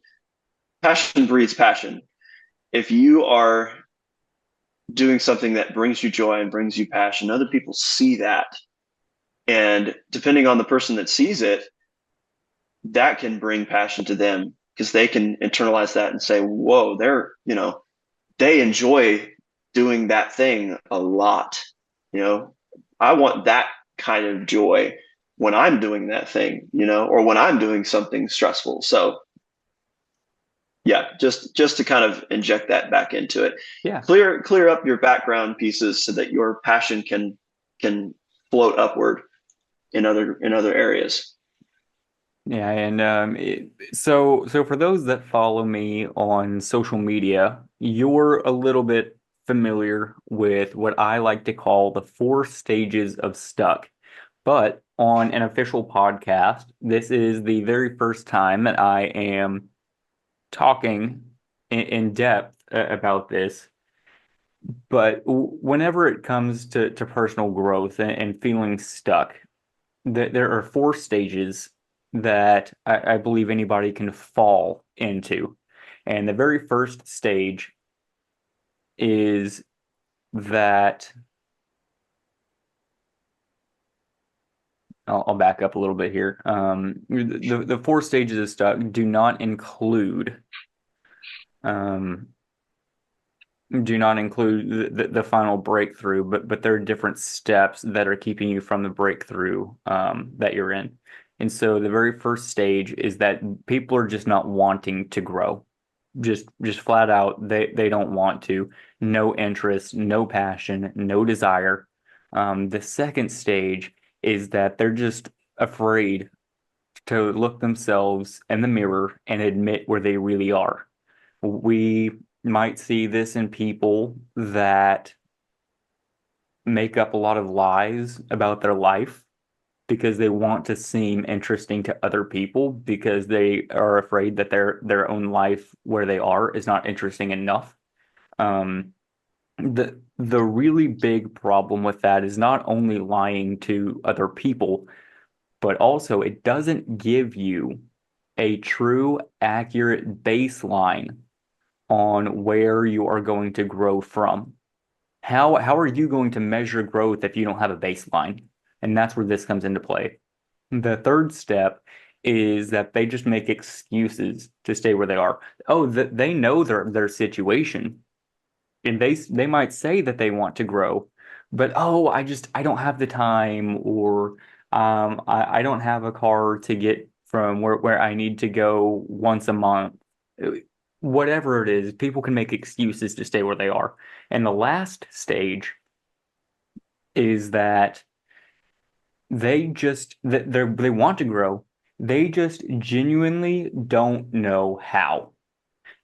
breeds passion. If you are doing something that brings you joy and brings you passion, other people see that. And depending on the person that sees it, that can bring passion to them, because they can internalize that and say, whoa, they enjoy doing that thing a lot. You know, I want that kind of joy when I'm doing that thing, or when I'm doing something stressful. So yeah, just to kind of inject that back into it. Yeah. Clear up your background pieces so that your passion can float upward in other areas. Yeah, and so for those that follow me on social media, you're a little bit familiar with what I like to call the four stages of stuck. But on an official podcast, this is the very first time that I am talking in depth about this. But whenever it comes to personal growth and feeling stuck, there are four stages that I believe anybody can fall into. And the very first stage is that I'll back up a little bit here. The four stages of stuck do not include um, do not include the final breakthrough, but there are different steps that are keeping you from the breakthrough that you're in. And so the very first stage is that people are just not wanting to grow. Just flat out, they don't want to. No interest, no passion, no desire. The second stage is that they're just afraid to look themselves in the mirror and admit where they really are. We might see this in people that make up a lot of lies about their life because they want to seem interesting to other people because they are afraid that their own life where they are is not interesting enough. Um, the really big problem with that is not only lying to other people, but also it doesn't give you a true, accurate baseline on where you are going to grow from. How are you going to measure growth if you don't have a baseline? And that's where this comes into play. The third step is that they just make excuses to stay where they are. Oh, they know their situation, and they might say that they want to grow, but oh, I don't have the time, or I don't have a car to get from where I need to go once a month. Whatever it is, people can make excuses to stay where they are. And the last stage is that they want to grow. They just genuinely don't know how.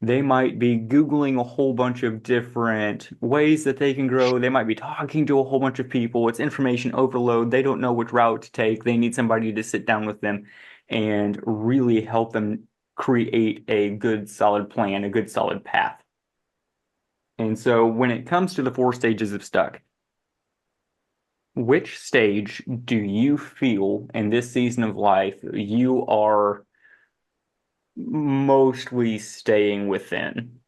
They might be Googling a whole bunch of different ways that they can grow. They might be talking to a whole bunch of people. It's information overload. They don't know which route to take. They need somebody to sit down with them and really help them create a good, solid plan, a good, solid path. And so when it comes to the four stages of stuck, which stage do you feel in this season of life you are mostly staying within?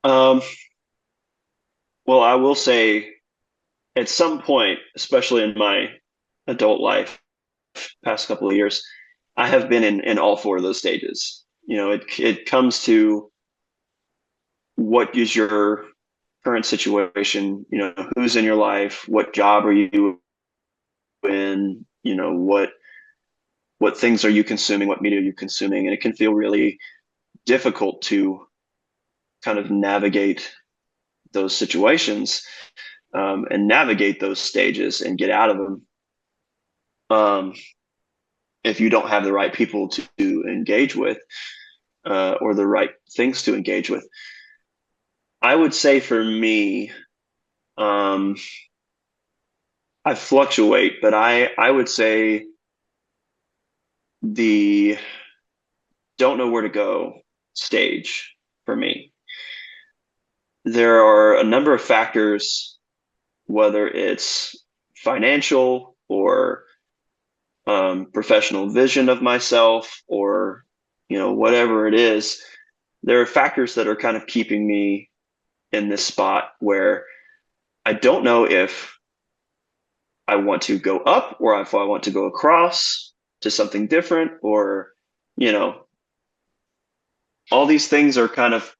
Um, well, I will say at some point, especially in my adult life, past couple of years, I have been in all four of those stages. It comes to what is your current situation, who's in your life, what job are you in, what things are you consuming, what media are you consuming, and it can feel really difficult to kind of navigate those situations, and navigate those stages and get out of them, um, if you don't have the right people to engage with, or the right things to engage with. I would say for me, um, I fluctuate, but I would say the don't know where to go stage for me. There are a number of factors, whether it's financial or professional vision of myself, or whatever it is. There are factors that are kind of keeping me in this spot where I don't know if I want to go up or if I want to go across to something different, or you know all these things are kind of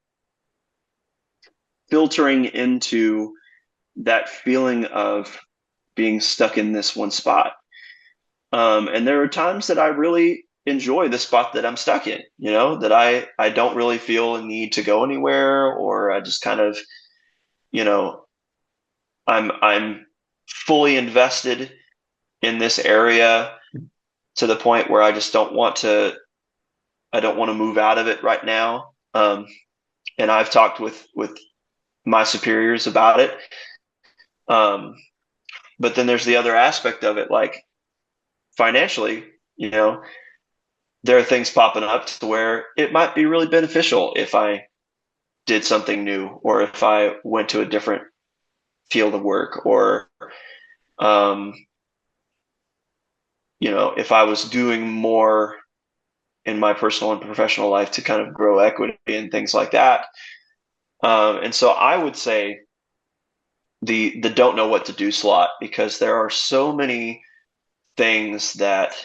filtering into that feeling of being stuck in this one spot. And there are times that I really enjoy the spot that I'm stuck in, that I don't really feel a need to go anywhere, or I just kind of, you know, I'm fully invested in this area to the point where I don't want to move out of it right now. And I've talked with my superiors about it. Um, but then there's the other aspect of it, like financially, there are things popping up to where it might be really beneficial if I did something new, or if I went to a different field of work, or um, if I was doing more in my personal and professional life to kind of grow equity and things like that. And so I would say the don't know what to do slot, because there are so many things that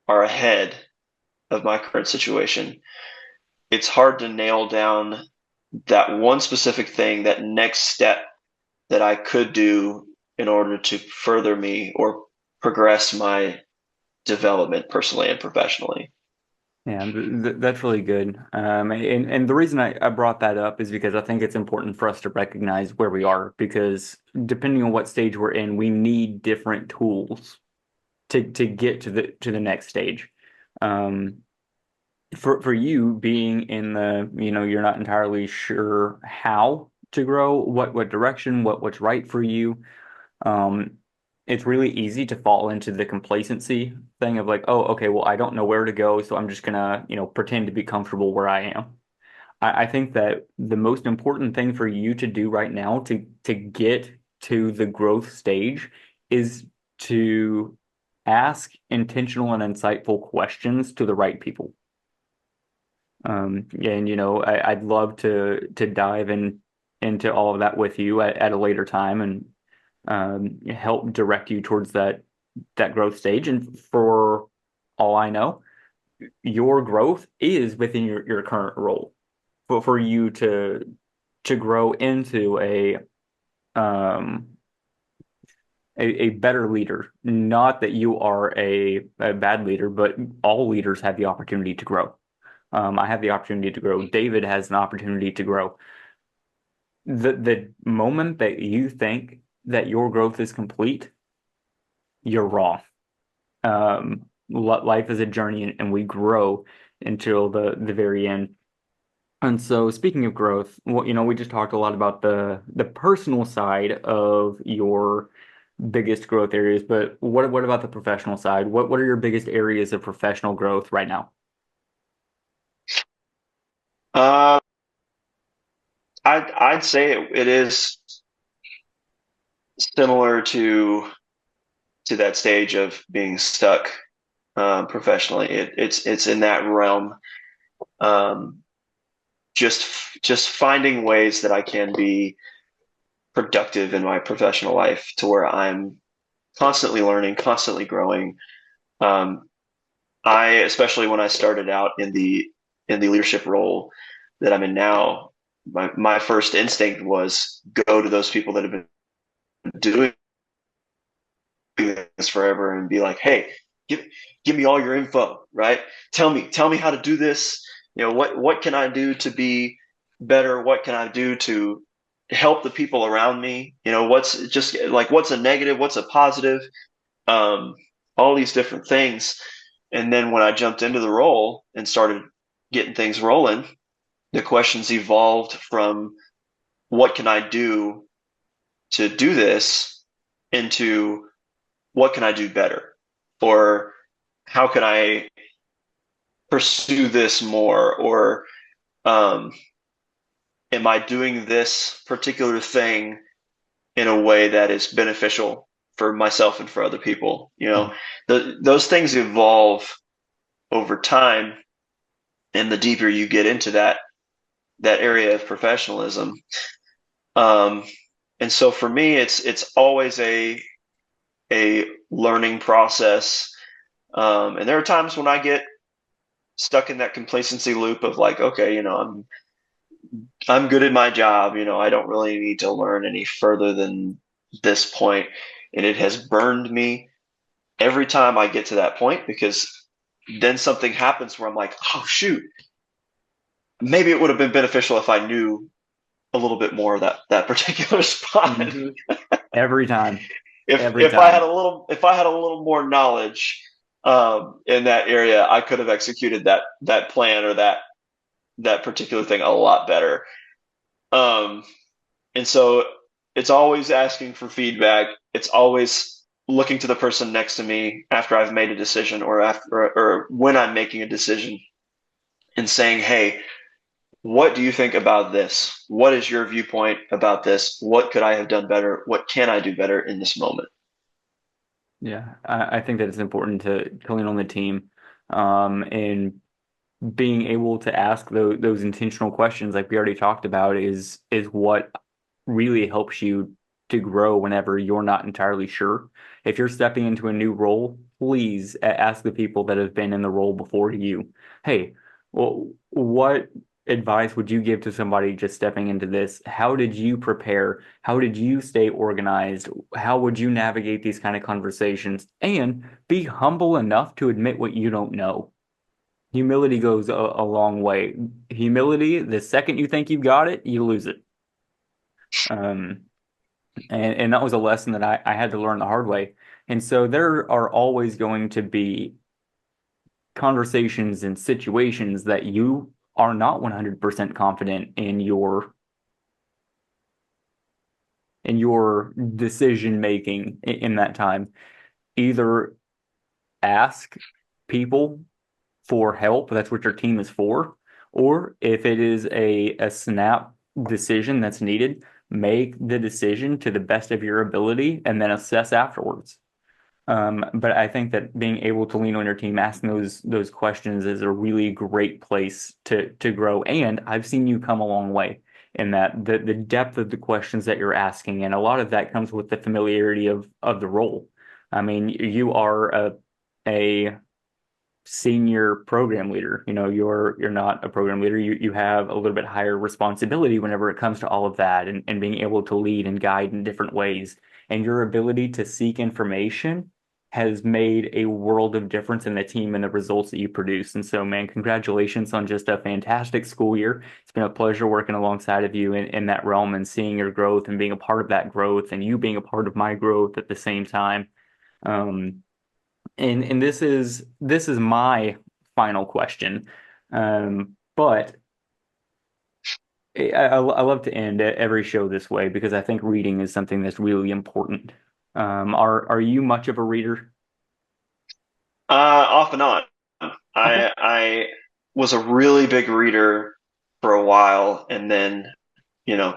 are ahead of my current situation. It's hard to nail down that one specific thing, that next step that I could do in order to further me or progress my development personally and professionally. Yeah, that's really good. And the reason I brought that up is because I think it's important for us to recognize where we are, because depending on what stage we're in, we need different tools to get to the next stage. Um, for you being in the, you're not entirely sure how to grow, what direction, what's right for you. Um, it's really easy to fall into the complacency thing of like, oh, okay, well, I don't know where to go, so I'm just gonna, pretend to be comfortable where I am. I think that the most important thing for you to do right now to get to the growth stage is to ask intentional and insightful questions to the right people. And I'd love to dive into all of that with you at a later time, and help direct you towards that growth stage. And for all I know, your growth is within your current role. But for you to grow into um a better leader, not that you are a bad leader, but all leaders have the opportunity to grow. I have the opportunity to grow. David has an opportunity to grow. The moment that you think that your growth is complete, you're wrong. Life is a journey, and we grow until the very end. And so, speaking of growth, well, we just talked a lot about the personal side of your biggest growth areas, but what about the professional side? What are your biggest areas of professional growth right now? Uh, I'd say it is similar to that stage of being stuck professionally. It's in that realm. Um, just finding ways that I can be productive in my professional life, to where I'm constantly learning, constantly growing. Um, especially when I started out in the leadership role that I'm in now, my first instinct was go to those people that have been doing this forever and be like, hey, give me all your info, right? Tell me how to do this. What can I do to be better? What can I do to help the people around me? What's a negative, what's a positive? Um, all these different things. And then when I jumped into the role and started getting things rolling, the questions evolved from what can I do to do this, into what can I do better? Or how can I pursue this more? Or um, am I doing this particular thing in a way that is beneficial for myself and for other people? Those things evolve over time, and the deeper you get into that area of professionalism. Um, and so for me, it's always a learning process. And there are times when I get stuck in that complacency loop of like, okay, I'm good at my job. I don't really need to learn any further than this point. And it has burned me every time I get to that point, because then something happens where I'm like, oh shoot, maybe it would have been beneficial if I knew a little bit more of that particular spot. Mhm. Every time, if every if I had time. a little if I had a little more knowledge, in that area, I could have executed that plan or that particular thing a lot better. Um, and so it's always asking for feedback. It's always looking to the person next to me after I've made a decision or after or when I'm making a decision and saying, "Hey, what do you think about this? What is your viewpoint about this? What could I have done better? What can I do better in this moment?" Yeah, I think that it's important to lean on the team, and being able to ask those intentional questions, like we already talked about, is what really helps you to grow whenever you're not entirely sure. If you're stepping into a new role, please ask the people that have been in the role before you, hey, well, what advice would you give to somebody just stepping into this? How did you prepare? How did you stay organized? How would you navigate these kind of conversations? And be humble enough to admit what you don't know. Humility goes a long way. Humility, the second you think you've got it, you lose it. Um, and that was a lesson that I had to learn the hard way. And so there are always going to be conversations and situations that you are not 100% confident in your decision making in that time. Either ask people for help, that's what your team is for, or if it is a snap decision that's needed, make the decision to the best of your ability and then assess afterwards. But I think that being able to lean on your team, asking those questions is a really great place to grow. And I've seen you come a long way in that the depth of the questions that you're asking, and a lot of that comes with the familiarity of the role. I mean, you are a senior program leader. You know, you're not a program leader. You have a little bit higher responsibility whenever it comes to all of that and being able to lead and guide in different ways. And your ability to seek information has made a world of difference in the team and the results that you produce. And so, man, congratulations on just a fantastic school year. It's been a pleasure working alongside of you in that realm and seeing your growth and being a part of that growth and you being a part of my growth at the same time. Um, and this is my final question. But I love to end every show this way because I think reading is something that's really important. Are you much of a reader? Off and on. Okay. I was a really big reader for a while, and then you know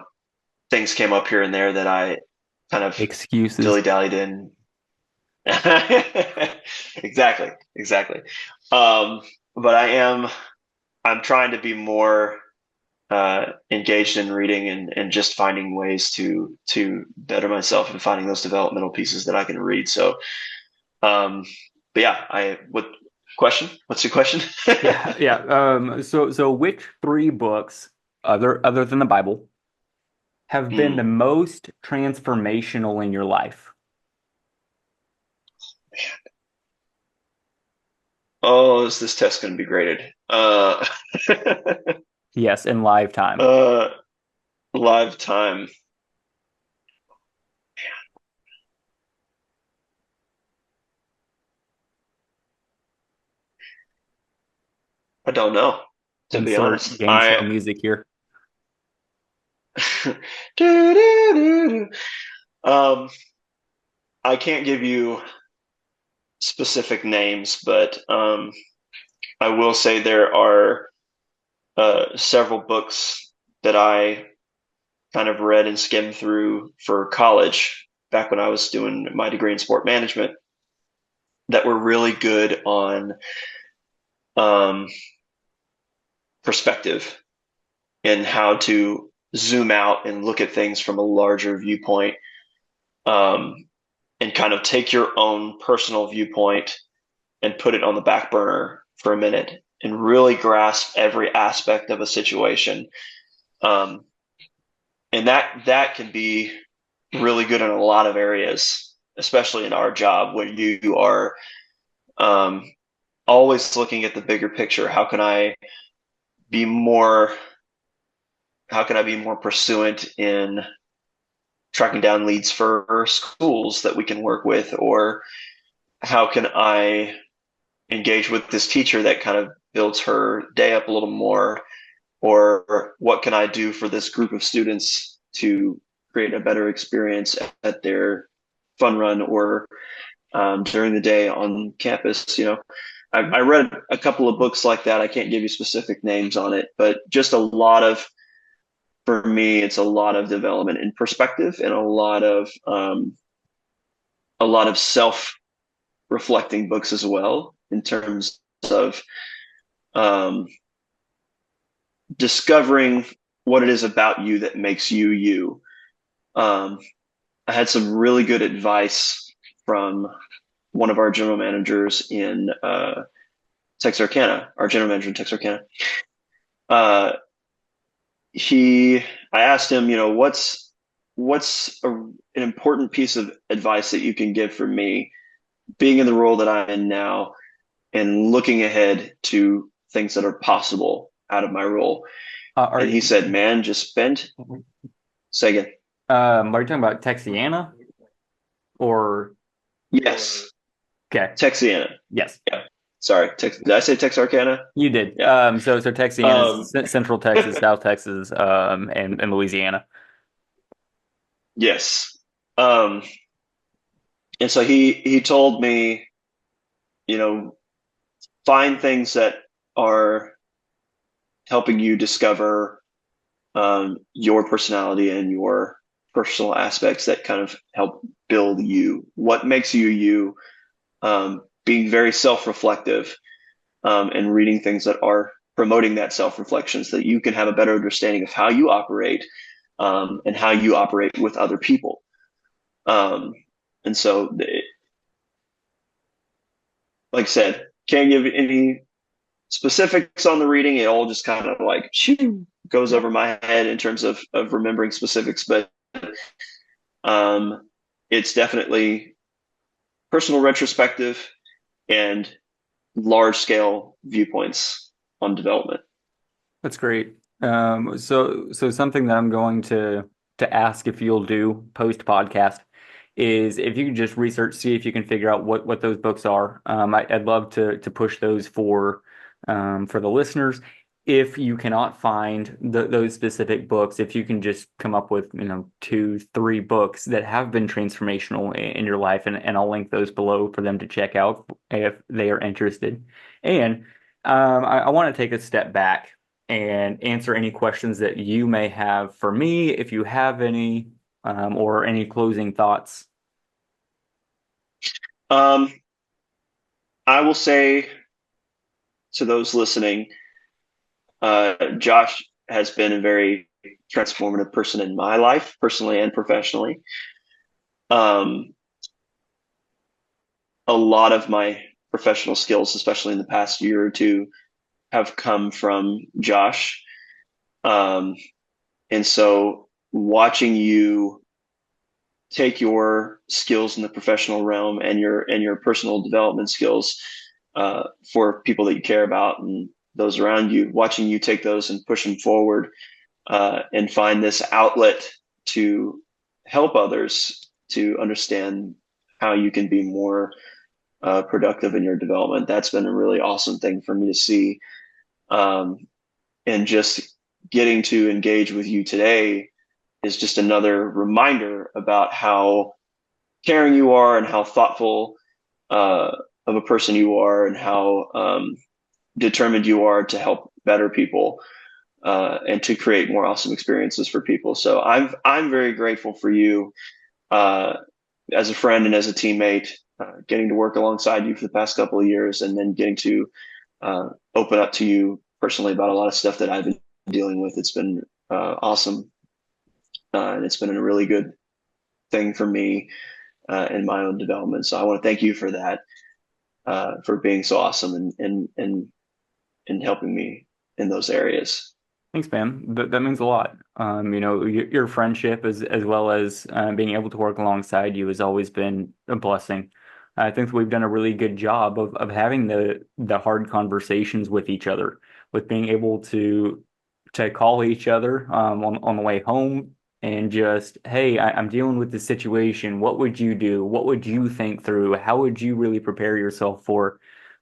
things came up here and there that I kind of Excuses. dilly dallied in. Exactly, exactly. But I'm trying to be more engaged in reading and just finding ways to better myself and finding those developmental pieces that I can read. So, um, but yeah, I what question? What's your question? Yeah, yeah. So which three books, other than the Bible, have been the Hmm. most transformational in your life? Oh, is this test going to be graded? Yes, in live time. uh, live time. I don't know, to be Insert honest. game show music here. Um, I can't give you specific names, but I will say there are several books that I kind of read and skimmed through for college back when I was doing my degree in sport management that were really good on um, perspective and how to zoom out and look at things from a larger viewpoint, um, and kind of take your own personal viewpoint and put it on the back burner for a minute and really grasp every aspect of a situation. Um, and that can be really good in a lot of areas, especially in our job where you are um, always looking at the bigger picture. Be more how can I be more pursuant in tracking down leads for schools that we can work with, or how can I engage with this teacher that kind of builds her day up a little more? Or what can I do for this group of students to create a better experience at their fun run or during the day on campus? I read a couple of books like that. I can't give you specific names on it, but just for me, it's a lot of development in perspective and a lot of self reflecting books as well in terms of um, discovering what it is about you that makes you you. Um, I had some really good advice from one of our general managers in Texarkana, our general manager in Texarkana. Uh, I asked him, an important piece of advice that you can give for me being in the role that I'm in now and looking ahead to things that are possible out of my role. Are And he said, man, just say again. are you talking about Texiana or Yes, okay? Texiana. Yes, Yeah. Sorry. Did I say Texarkana? you did. Yeah. So Texiana Um, is Central Texas, South Texas, and Louisiana. yes. Um, and so he told me, you know, find things that are helping you discover your personality and your personal aspects that kind of help build you. What makes you you? Being very self-reflective and reading things that are promoting that self-reflection so that you can have a better understanding of how you operate and how you operate with other people. Um, and so, like I said, can't give any specifics on the reading. It all just kind of like shoo, goes over my head in terms of remembering specifics, but um, it's definitely personal retrospective and large scale viewpoints on development. That's great. So something that I'm going to ask if you'll do post podcast is if you could just research, see if you can figure out what those books are. I'd love to push those for the listeners. If you cannot find those specific books, if you can just come up with, two, three books that have been transformational in your life, and I'll link those below for them to check out if they are interested. And I want to take a step back and answer any questions that you may have for me, if you have any, or any closing thoughts. Um, I will say to those listening, Josh has been a very transformative person in my life, personally and professionally. Um, a lot of my professional skills, especially in the past year or two, have come from Josh. Um, and so watching you take your skills in the professional realm and your personal development skills for people that you care about and those around you, watching you take those and push them forward and find this outlet to help others to understand how you can be more productive in your development. That's been a really awesome thing for me to see. Um, and just getting to engage with you today is just another reminder about how caring you are and how thoughtful uh, of a person you are and how determined you are to help better people and to create more awesome experiences for people. So I'm very grateful for you uh, as a friend and as a teammate, getting to work alongside you for the past couple of years, and then getting to open up to you personally about a lot of stuff that I've been dealing with. It's been awesome, and it's been a really good thing for me in my own development. So I want to thank you for that, for being so awesome and helping me in those areas. Thanks, man. That means a lot. Your friendship as well as being able to work alongside you has always been a blessing. I think we've done a really good job of having the hard conversations with each other, with being able to call each other on the way home and just, hey, I'm dealing with this situation. What would you do? What would you think through? How would you really prepare yourself for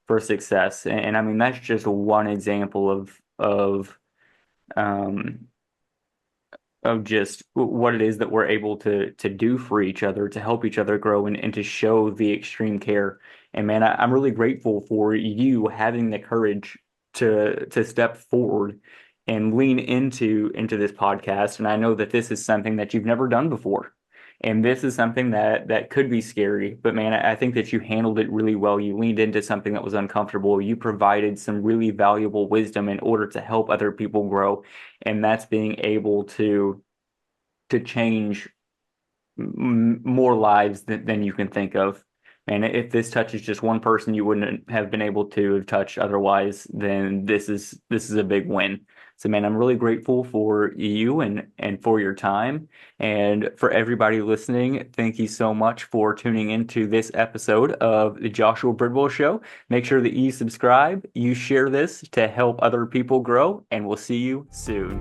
for success. And I mean, that's just one example um, of just what it is that we're able to do for each other, to help each other grow and to show the extreme care. And man, I'm really grateful for you having the courage to step forward and lean into this podcast. And I know that this is something that you've never done before. And this is something that could be scary, but man, I think that you handled it really well. You leaned into something that was uncomfortable. You provided some really valuable wisdom in order to help other people grow, and that's being able to change more lives than you can think of. And if this touches just one person you wouldn't have been able to have touched otherwise, then this is a big win. So man, I'm really grateful for you and for your time. And for everybody listening, thank you so much for tuning into this episode of the Joshua Bridwell Show. Make sure that you subscribe, you share this to help other people grow, and we'll see you soon.